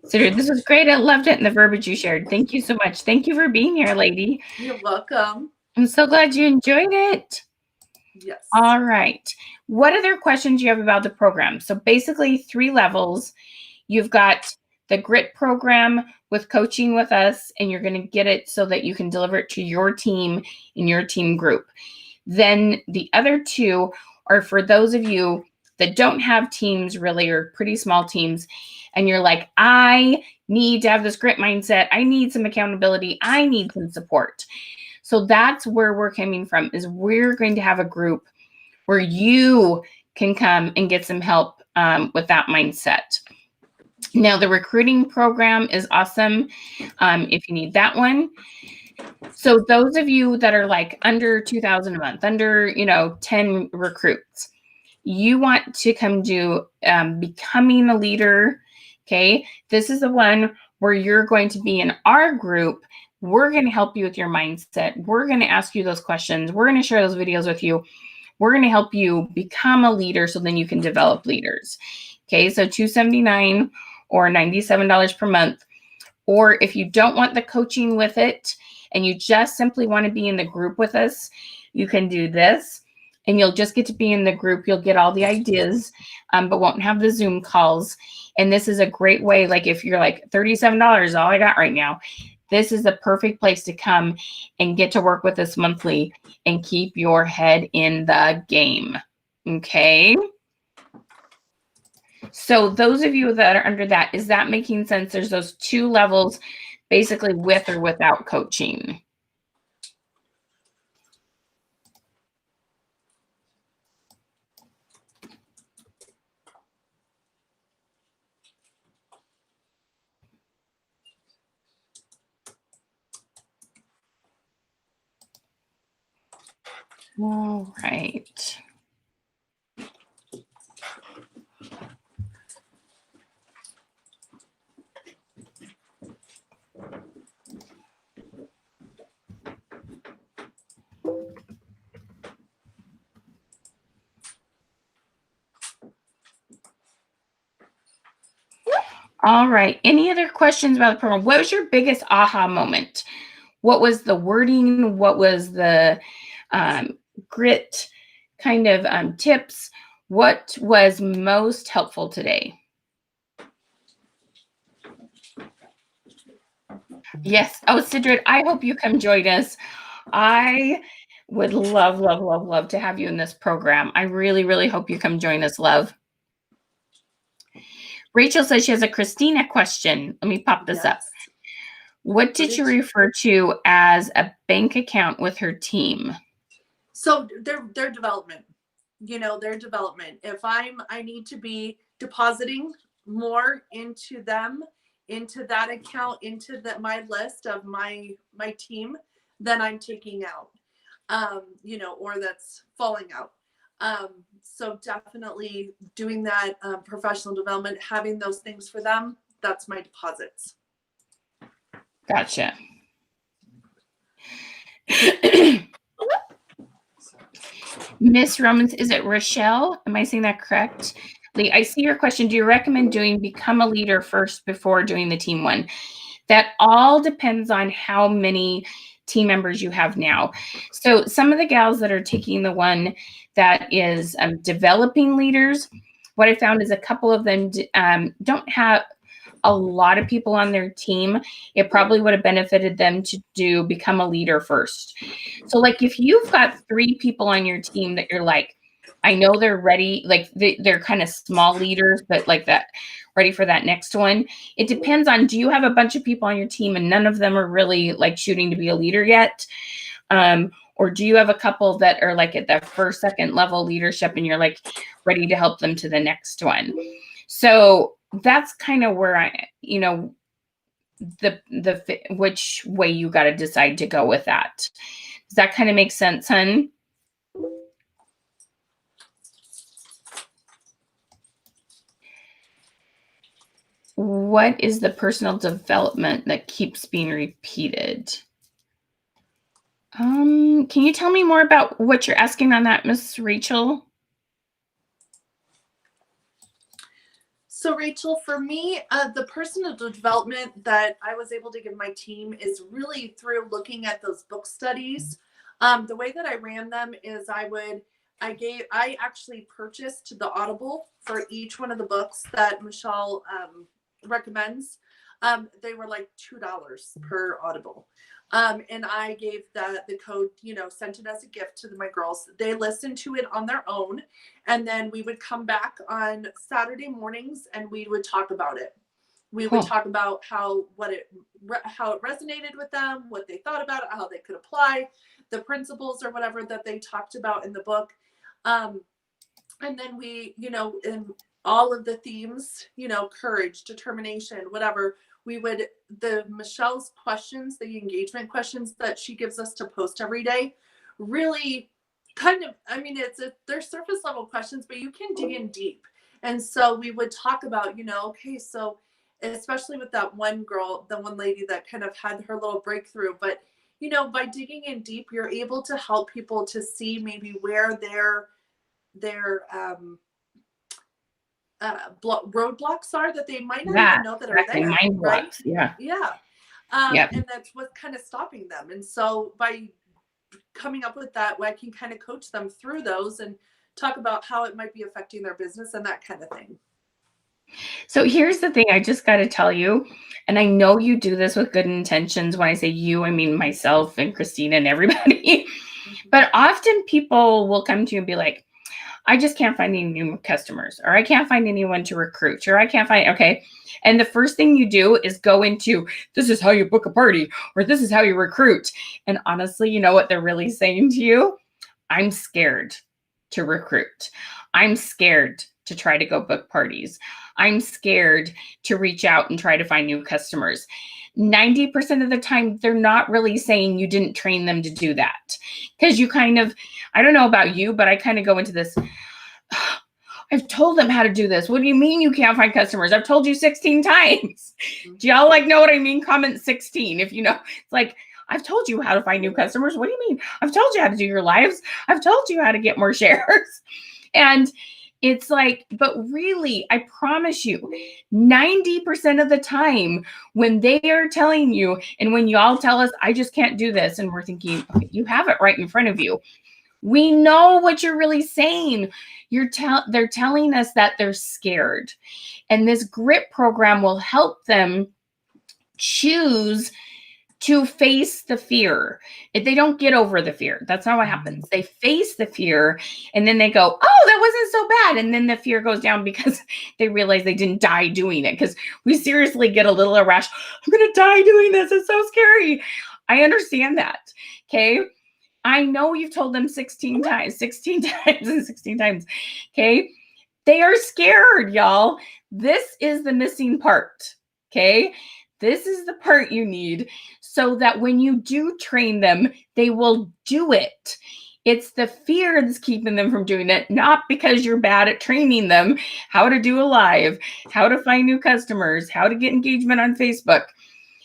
A: So this was great. I loved it and the verbiage you shared. Thank you so much. Thank you for being here, lady.
B: You're welcome.
A: I'm so glad you enjoyed it.
B: Yes.
A: All right. What other questions do you have about the program? So basically 3 levels. You've got the GRIT program with coaching with us, and you're going to get it so that you can deliver it to your team in your team group. Then the other 2 are for those of you that don't have teams really, or pretty small teams, and you're like, I need to have this GRIT mindset. I need some accountability. I need some support. So that's where we're coming from, is we're going to have a group where you can come and get some help with that mindset. Now, the recruiting program is awesome if you need that one. So those of you that are like under 2,000 a month, under 10 recruits, you want to come do becoming a leader. Okay, this is the one where you're going to be in our group. We're going to help you with your mindset. We're going to ask you those questions. We're going to share those videos with you. We're going to help you become a leader so then you can develop leaders. Okay, so $279 or $97 per month. Or if you don't want the coaching with it and you just simply want to be in the group with us, you can do this. And you'll just get to be in the group. You'll get all the ideas, but won't have the Zoom calls. And this is a great way, like if you're like $37 is all I got right now, this is the perfect place to come and get to work with us monthly and keep your head in the game. Okay. So those of you that are under that, is that making sense? There's those 2 levels, basically with or without coaching. All right. All right. Any other questions about the program? What was your biggest aha moment? What was the wording? What was the GRIT kind of tips? What was most helpful today? Yes. Oh, Sidrid, I hope you come join us. I would love, love, love, love to have you in this program. I really, really hope you come join us, love. Rachel says she has a Christina question. Let me pop this up. What did you refer to as a bank account with her team?
B: So their development, their development. If I need to be depositing more into them into that account, into my list of my team, then I'm taking out, or that's falling out. So definitely doing that professional development, having those things for them, that's my deposits.
A: Gotcha. Miss Romans, is it Rochelle? Am I saying that correct? Lee, I see your question. Do you recommend doing become a leader first before doing the team one? That all depends on how many team members you have now. So some of the gals that are taking the one that is developing leaders, what I found is a couple of them don't have a lot of people on their team. It probably would have benefited them to become a leader first. So like if you've got 3 people on your team that you're like, I know they're ready, like they're kind of small leaders, but like that, ready for that next one. It depends on, do you have a bunch of people on your team and none of them are really like shooting to be a leader yet? Or do you have a couple that are like at that first, second level leadership and you're like ready to help them to the next one? So that's kind of where which way you got to decide to go with that. Does that kind of make sense, hun? What is the personal development that keeps being repeated? Can you tell me more about what you're asking on that, Miss Rachel?
B: So Rachel, for me, the personal development that I was able to give my team is really through looking at those book studies. The way that I ran them is I actually purchased the Audible for each one of the books that Michelle recommends. They were like $2 per Audible. And I gave the code, sent it as a gift to my girls. They listened to it on their own. And then we would come back on Saturday mornings and we would talk about it. We would talk about how it resonated with them, what they thought about it, how they could apply the principles or whatever that they talked about in the book. And then we, in all of the themes, courage, determination, whatever, Michelle's questions, the engagement questions that she gives us to post every day, really kind of, they're surface level questions, but you can dig in deep. And so we would talk about, okay, so especially with that one girl, the one lady that kind of had her little breakthrough, but, by digging in deep, you're able to help people to see maybe where their roadblocks are that they might not even know that are there.
A: Mind blocks.
B: Right?
A: Yeah.
B: And that's what's kind of stopping them. And so by coming up with that, I can kind of coach them through those and talk about how it might be affecting their business and that kind of thing.
A: So here's the thing I just got to tell you, and I know you do this with good intentions. When I say you, I mean myself and Christina and everybody. But often people will come to you and be like, I just can't find any new customers, or I can't find anyone to recruit, or I can't find, okay. And the first thing you do is go into, this is how you book a party, or this is how you recruit. And honestly, you know what they're really saying to you? I'm scared to recruit. I'm scared to try to go book parties. I'm scared to reach out and try to find new customers. 90% of the time, they're not really saying you didn't train them to do that. Because you kind of, I don't know about you, but I kind of go into this, I've told them how to do this. What do you mean you can't find customers? I've told you 16 times. Do y'all know what I mean? Comment 16 if you know. It's like, I've told you how to find new customers. What do you mean? I've told you how to do your lives. I've told you how to get more shares. And it's like, but really, I promise you, 90% of the time when they are telling you, and when y'all tell us, I just can't do this, and we're thinking, okay, you have it right in front of you. We know what you're really saying. They're telling us that they're scared. And this grit program will help them choose to face the fear. If they don't get over the fear, that's not what happens. They face the fear and then they go, oh, that wasn't so bad. And then the fear goes down because they realize they didn't die doing it. Because we seriously get a little irrational. I'm going to die doing this. It's so scary. I understand that. Okay. I know you've told them 16 times. Okay. They are scared, y'all. This is the missing part. Okay. This is the part you need so that when you do train them, they will do it. It's the fear that's keeping them from doing it, not because you're bad at training them how to do a live, how to find new customers, how to get engagement on Facebook.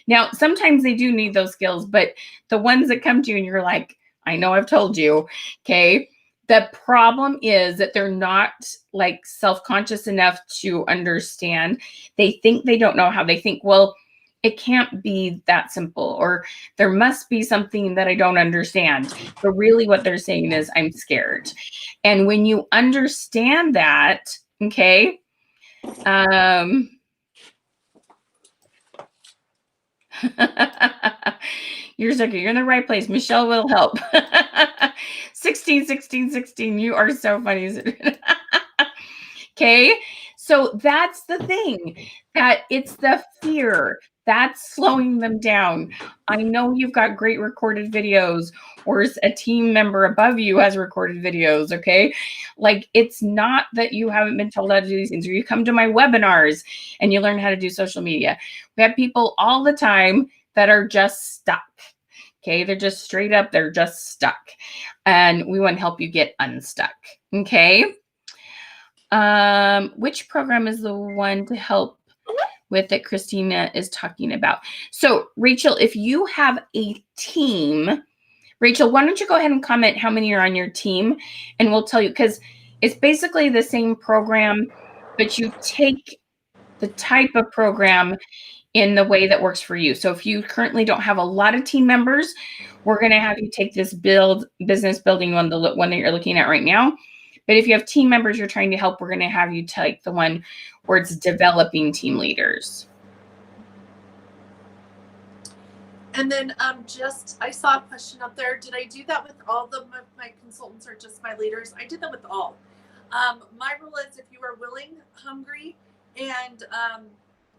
A: Now, sometimes they do need those skills, but the ones that come to you and you're like, I know I've told you, okay? The problem is that they're not like self-conscious enough to understand. They think they don't know how. They think, well, it can't be that simple, or there must be something that I don't understand. But really what they're saying is, I'm scared. And when you understand that, okay, you're okay. You're in the right place. Michelle will help. 16, 16, 16. You are so funny. Okay. So that's the thing, that it's the fear that's slowing them down. I know you've got great recorded videos, or a team member above you has recorded videos. Okay. Like, it's not that you haven't been told how to do these things, or you come to my webinars and you learn how to do social media. We have people all the time that are just stuck. Okay. They're just straight up, they're just stuck. And we want to help you get unstuck. Okay. Which program is the one to help with that Christina is talking about? So, Rachel, if you have a team, Rachel, why don't you go ahead and comment how many are on your team, and we'll tell you, because it's basically the same program, but you take the type of program in the way that works for you. So if you currently don't have a lot of team members, we're going to have you take this business building one, the one that you're looking at right now. But if you have team members you're trying to help, we're going to have you take the one where it's developing team leaders.
B: And then I saw a question up there. Did I do that with all my consultants or just my leaders? I did that with all. My rule is, if you are willing, hungry, and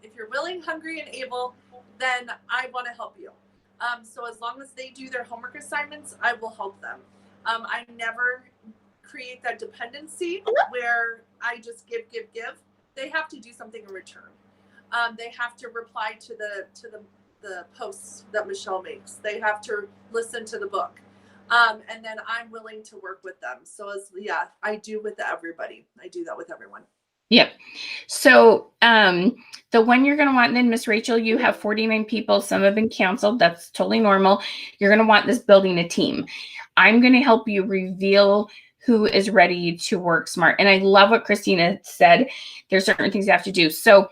B: if you're willing, hungry, and able, then I want to help you. So as long as they do their homework assignments, I will help them. I never create that dependency where I just give. They have to do something in return. They have to reply to the posts that Michelle makes. They have to listen to the book. And then I'm willing to work with them. So I do with everybody. I do that with everyone.
A: Yep. So the one you're going to want, then Miss Rachel, you have 49 people. Some have been canceled. That's totally normal. You're going to want this building a team. I'm going to help you reveal who is ready to work smart. And I love what Christina said. There's certain things you have to do. So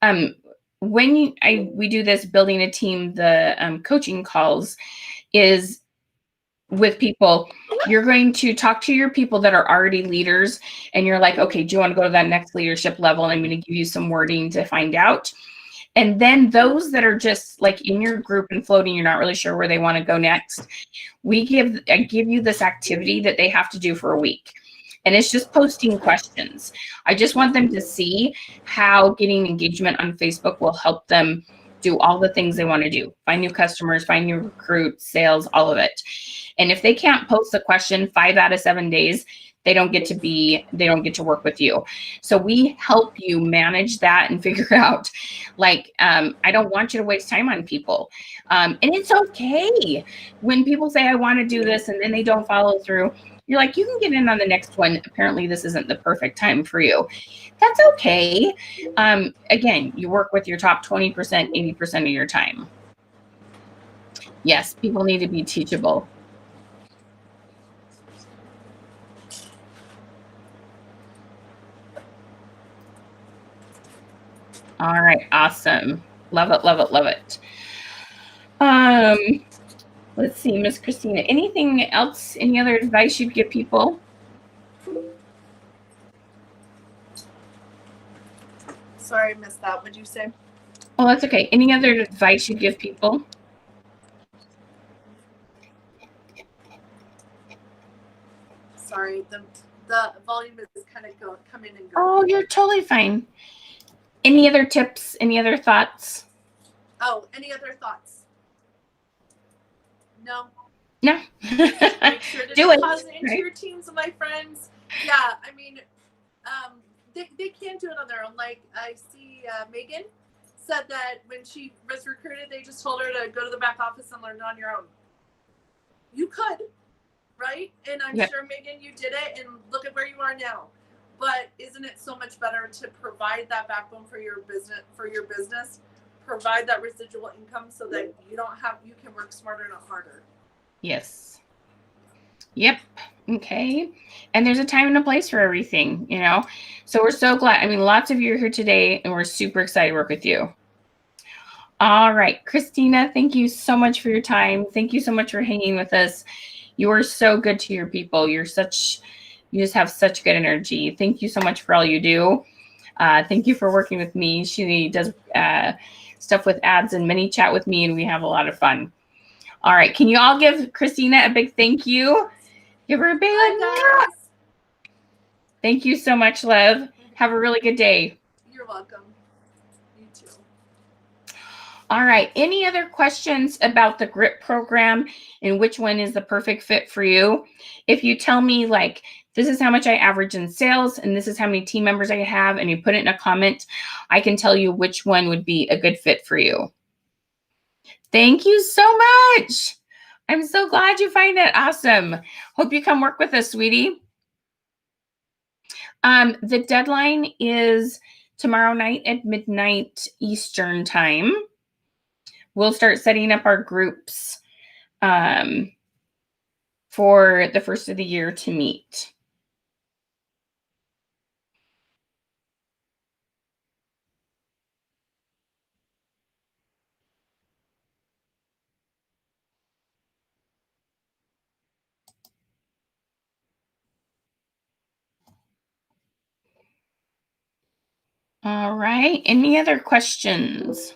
A: when we do this building a team, the coaching calls is with people. You're going to talk to your people that are already leaders, and you're like, okay, do you want to go to that next leadership level? And I'm going to give you some wording to find out. And then those that are just like in your group and floating, you're not really sure where they want to go next. I give you this activity that they have to do for a week. And it's just posting questions. I just want them to see how getting engagement on Facebook will help them do all the things they want to do. Find new customers, find new recruits, sales, all of it. And if they can't post a question 5 out of 7 days, they don't get to work with you. So we help you manage that and figure out, like, I don't want you to waste time on people. And it's okay when people say, I want to do this, and then they don't follow through. You're like, you can get in on the next one. Apparently this isn't the perfect time for you. That's okay. Again, you work with your top 20%, 80% of your time. Yes, people need to be teachable. All right, awesome. Love it, love it, love it. Let's see, Miss Christina, anything else, any other advice you'd give people?
B: Sorry, I missed that. What'd you say?
A: Oh, that's okay. Any other advice you'd give people?
B: Sorry, the volume is kind of coming and going.
A: Oh, you're totally fine. Any other tips? Any other thoughts?
B: Oh, any other thoughts? No.
A: No.
B: Make sure to
A: Do it.
B: deposit into your teams, my friends. Yeah, I mean, they can do it on their own. Like I see Megan said that when she was recruited, they just told her to go to the back office and learn it on your own. You could, right? And I'm sure, Megan, you did it, and look at where you are now. But isn't it so much better to provide that backbone for your business, provide that residual income so that you can work smarter, not harder?
A: Yes. Yep. Okay. And there's a time and a place for everything, you know? So we're so glad. I mean, lots of you are here today, and we're super excited to work with you. All right. Christina, thank you so much for your time. Thank you so much for hanging with us. You are so good to your people. You just have such good energy. Thank you so much for all you do. Thank you for working with me. She does stuff with ads and mini chat with me, and we have a lot of fun. All right. Can you all give Christina a big thank you? Give her a big hug. Thank you so much, love. Have a really good day.
B: You're welcome. You too.
A: All right. Any other questions about the GRIP program and which one is the perfect fit for you? If you tell me, like, this is how much I average in sales and this is how many team members I have, and you put it in a comment, I can tell you which one would be a good fit for you. Thank you so much. I'm so glad you find it awesome. Hope you come work with us, sweetie. The deadline is tomorrow night at midnight Eastern time. We'll start setting up our groups for the first of the year to meet. All right. Any other questions?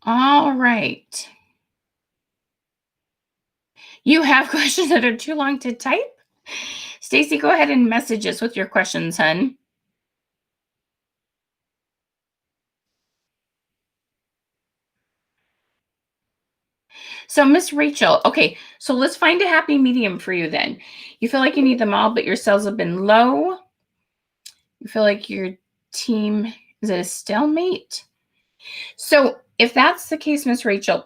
A: All right. You have questions that are too long to type? Stacy, go ahead and message us with your questions, hun. So Miss Rachel, okay, so let's find a happy medium for you then. You feel like you need them all, but your sales have been low. You feel like your team is at a stalemate. So if that's the case, Miss Rachel,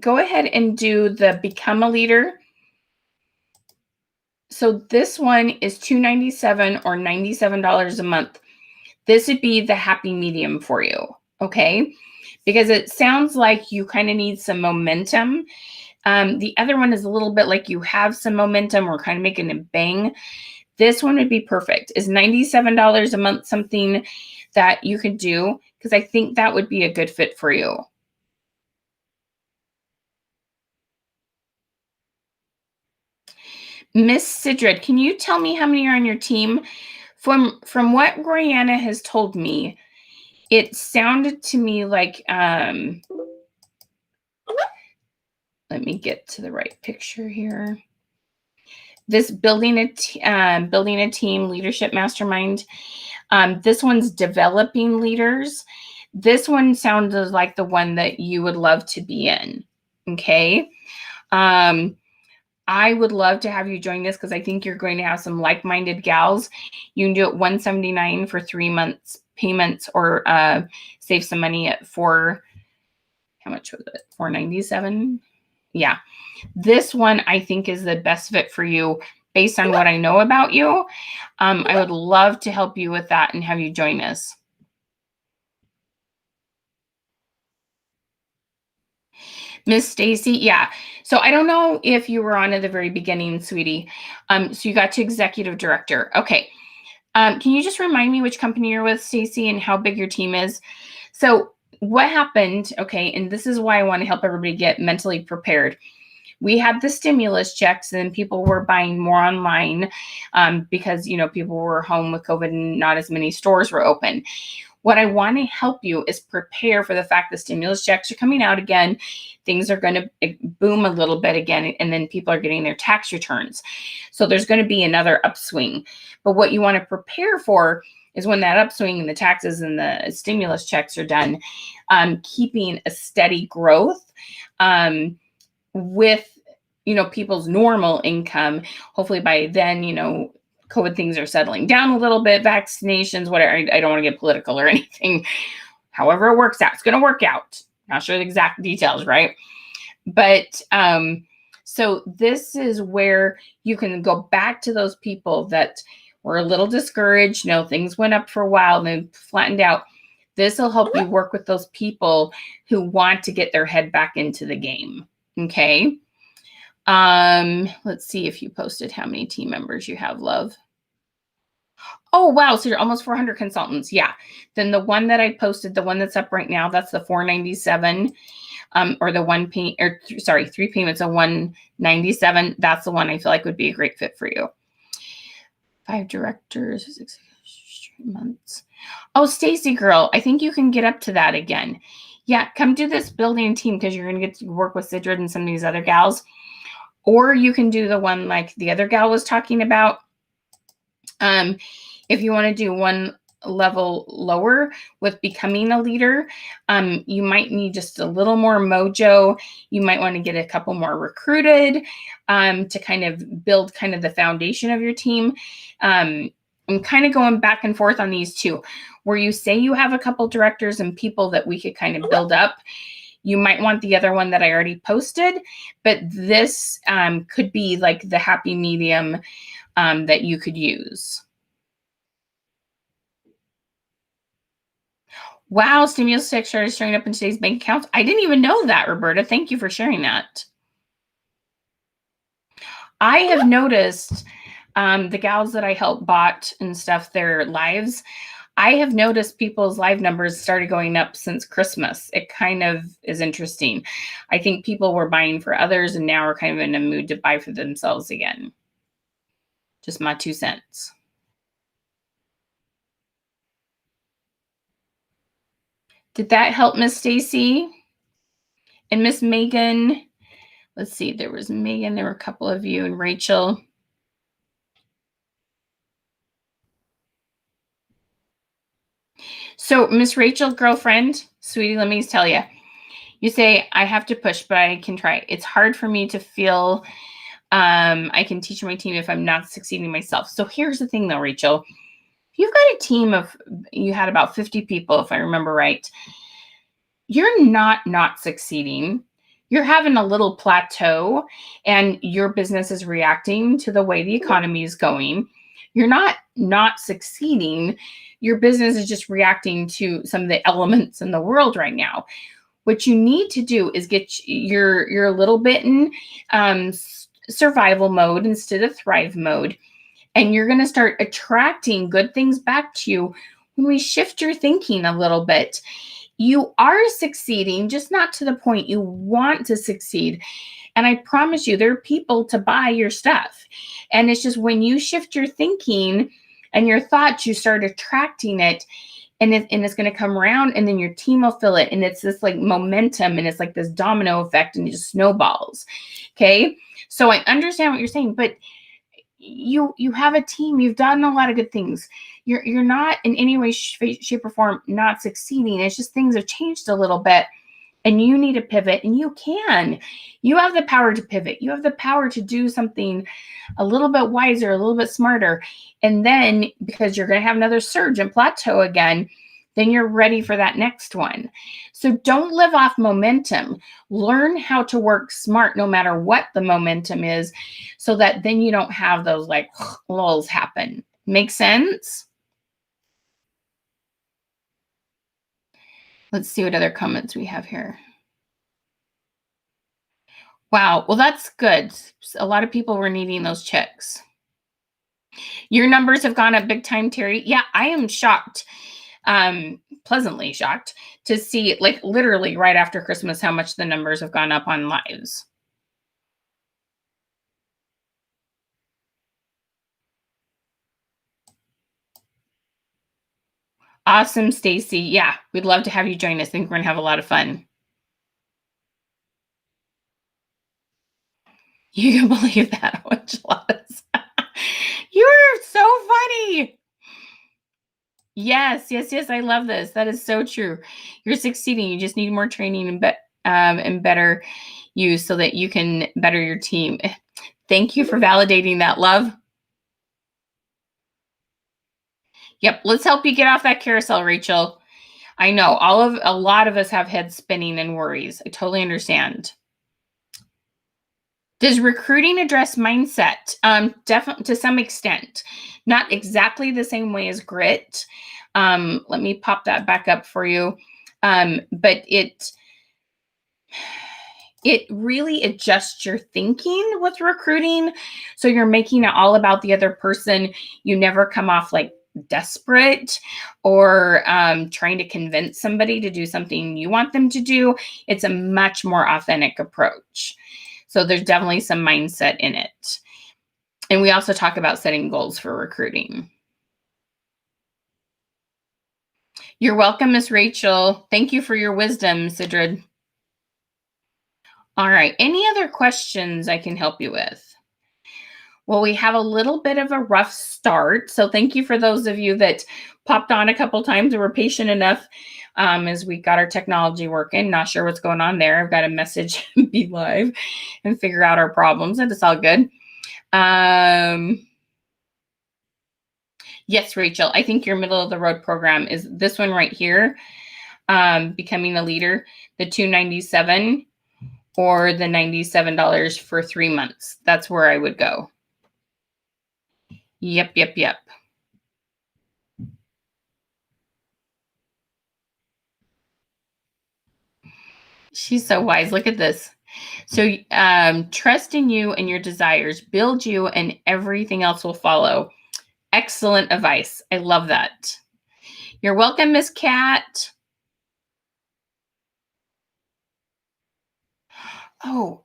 A: go ahead and do the Become a Leader. So this one is $297 or $97 a month. This would be the happy medium for you, okay? Because it sounds like you kind of need some momentum. The other one is a little bit like you have some momentum or kind of making a bang. This one would be perfect. Is $97 a month something that you could do? Because I think that would be a good fit for you. Miss Sidred, can you tell me how many are on your team? From what Brianna has told me, it sounded to me like, let me get to the right picture here. This building a team leadership mastermind. This one's developing leaders. This one sounded like the one that you would love to be in. Okay. I would love to have you join this because I think you're going to have some like-minded gals. You can do it $179 for 3 months payments, or save some money at how much was it? $497. Yeah. This one I think is the best fit for you based on what I know about you. I would love to help you with that and have you join us. Miss Stacy, yeah. So I don't know if you were on at the very beginning, sweetie. So you got to executive director. Okay. Can you just remind me which company you're with, Stacy, and how big your team is? So what happened, okay, and this is why I want to help everybody get mentally prepared. We had the stimulus checks and people were buying more online because, people were home with COVID and not as many stores were open. What I want to help you is prepare for the fact that stimulus checks are coming out again. Things are going to boom a little bit again, and then people are getting their tax returns. So there's going to be another upswing. But what you want to prepare for is when that upswing and the taxes and the stimulus checks are done, keeping a steady growth with people's normal income. Hopefully by then, COVID things are settling down a little bit, vaccinations, whatever. I don't want to get political or anything. However it works out, it's going to work out. Not sure the exact details, right? But so this is where you can go back to those people that were a little discouraged. Things went up for a while and then flattened out. This will help you work with those people who want to get their head back into the game. Okay. Let's see if you posted how many team members you have, love. Oh, wow. So you're almost 400 consultants. Yeah. Then the one that I posted, the one that's up right now, that's the 497, or the 3 payments of 197. That's the one I feel like would be a great fit for you. 5 directors, 6 months. Oh, Stacy girl, I think you can get up to that again. Yeah. Come do this building team because you're going to get to work with Sidrid and some of these other gals. Or you can do the one like the other gal was talking about. If you want to do one level lower with becoming a leader, you might need just a little more mojo. You might want to get a couple more recruited to kind of build kind of the foundation of your team. I'm kind of going back and forth on these two, where you say you have a couple directors and people that we could kind of build up. You might want the other one that I already posted, but this could be like the happy medium that you could use. Wow, stimulus checks started showing up in today's bank accounts. I didn't even know that, Roberta. Thank you for sharing that. I have noticed the gals that I helped bought and stuff, their lives. I have noticed people's live numbers started going up since Christmas. It kind of is interesting. I think people were buying for others and now are kind of in a mood to buy for themselves again. Just my 2 cents. Did that help, Miss Stacy? And Miss Megan? Let's see, there was Megan, there were a couple of you, and Rachel. So, Miss Rachel, girlfriend, sweetie, let me tell you. You say, I have to push, but I can try. It's hard for me to feel I can teach my team if I'm not succeeding myself. So here's the thing, though, Rachel. If you've got a team of, you had about 50 people, if I remember right, you're not succeeding. You're having a little plateau and your business is reacting to the way the economy is going. You're not succeeding. Your business is just reacting to some of the elements in the world right now. What you need to do is get your little bit in survival mode instead of thrive mode. And you're going to start attracting good things back to you when we shift your thinking a little bit. You are succeeding, just not to the point you want to succeed. And I promise you, there are people to buy your stuff. And it's just when you shift your thinking and your thoughts, you start attracting it. And it's going to come around and then your team will fill it. And it's this like momentum and it's like this domino effect and it just snowballs. Okay. So I understand what you're saying, but you have a team. You've done a lot of good things. You're not in any way, shape, or form not succeeding. It's just things have changed a little bit and you need to pivot, and you can. You have the power to pivot. You have the power to do something a little bit wiser, a little bit smarter. And then because you're going to have another surge and plateau again, then you're ready for that next one. So don't live off momentum. Learn how to work smart no matter what the momentum is, so that then you don't have those like lulls happen. Make sense? Let's see what other comments we have here. Wow. Well, that's good. A lot of people were needing those checks. Your numbers have gone up big time, Terry. Yeah, I am shocked. pleasantly shocked to see, like, literally right after Christmas, how much the numbers have gone up on lives. Awesome, Stacy. Yeah, we'd love to have you join us. I think we're going to have a lot of fun. You can believe that, enchiladas. You're so funny. Yes, yes, yes. I love this. That is so true. You're succeeding. You just need more training and better use so that you can better your team. Thank you for validating that, love. Yep. Let's help you get off that carousel, Rachel. I know a lot of us have head spinning and worries. I totally understand. Does recruiting address mindset? Definitely, to some extent, not exactly the same way as grit. Let me pop that back up for you. But it really adjusts your thinking with recruiting. So you're making it all about the other person. You never come off like desperate or trying to convince somebody to do something you want them to do. It's a much more authentic approach. So there's definitely some mindset in it. And we also talk about setting goals for recruiting. You're welcome, Miss Rachel. Thank you for your wisdom, Sidrid. All right. Any other questions I can help you with? Well, we have a little bit of a rough start. So thank you for those of you that popped on a couple times and were patient enough as we got our technology working. Not sure what's going on there. I've got to message Be Live and figure out our problems, and it's all good. Yes, Rachel, I think your middle of the road program is this one right here, Becoming a Leader, the $297 or the $97 for 3 months. That's where I would go. Yep. She's so wise. Look at this. So trust in you and your desires, build you, and everything else will follow. Excellent advice. I love that. You're welcome, Miss Cat. Oh.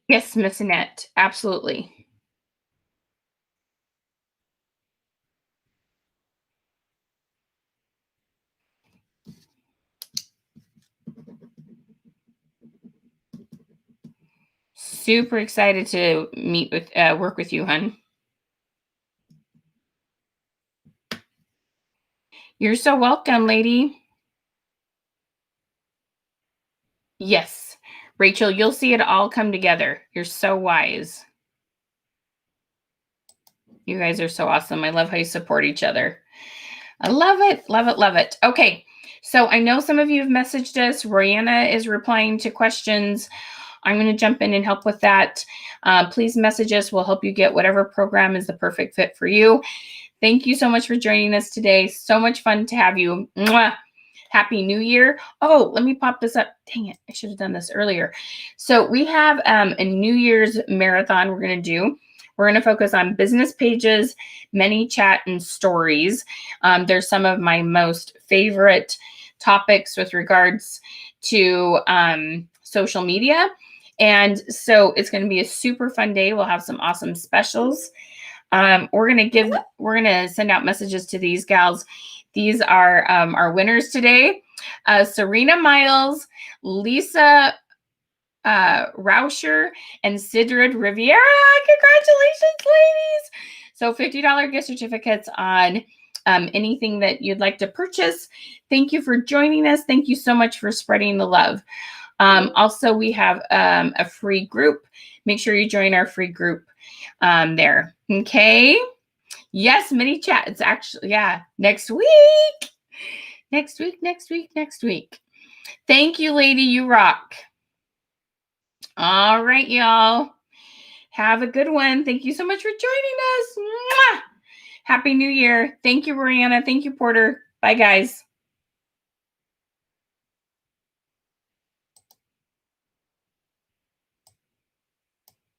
A: Yes, Miss Annette. Absolutely. Super excited to meet with, work with you, hun. You're so welcome, lady. Yes, Rachel, you'll see it all come together. You're so wise. You guys are so awesome. I love how you support each other. I love it, love it, love it. Okay, so I know some of you have messaged us. Royanna is replying to questions. I'm going to jump in and help with that. Please message us. We'll help you get whatever program is the perfect fit for you. Thank you so much for joining us today. So much fun to have you. Mwah. Happy New Year. Oh, let me pop this up. Dang it, I should have done this earlier. So we have a New Year's marathon we're going to do. We're going to focus on business pages, ManyChat, and stories. There's some of my most favorite topics with regards to social media. And so it's going to be a super fun day. We'll have some awesome specials. We're going to send out messages to these gals. These are our winners today. Serena Miles, Lisa Rauscher, and Sidrid Riviera. Congratulations, ladies. So $50 gift certificates on anything that you'd like to purchase. Thank you for joining us. Thank you so much for spreading the love. Also, we have a free group. Make sure you join our free group there. Okay. Yes, ManyChat. It's actually, yeah, next week. Next week. Thank you, lady. You rock. All right, y'all. Have a good one. Thank you so much for joining us. Mwah! Happy New Year. Thank you, Brianna. Thank you, Porter. Bye, guys.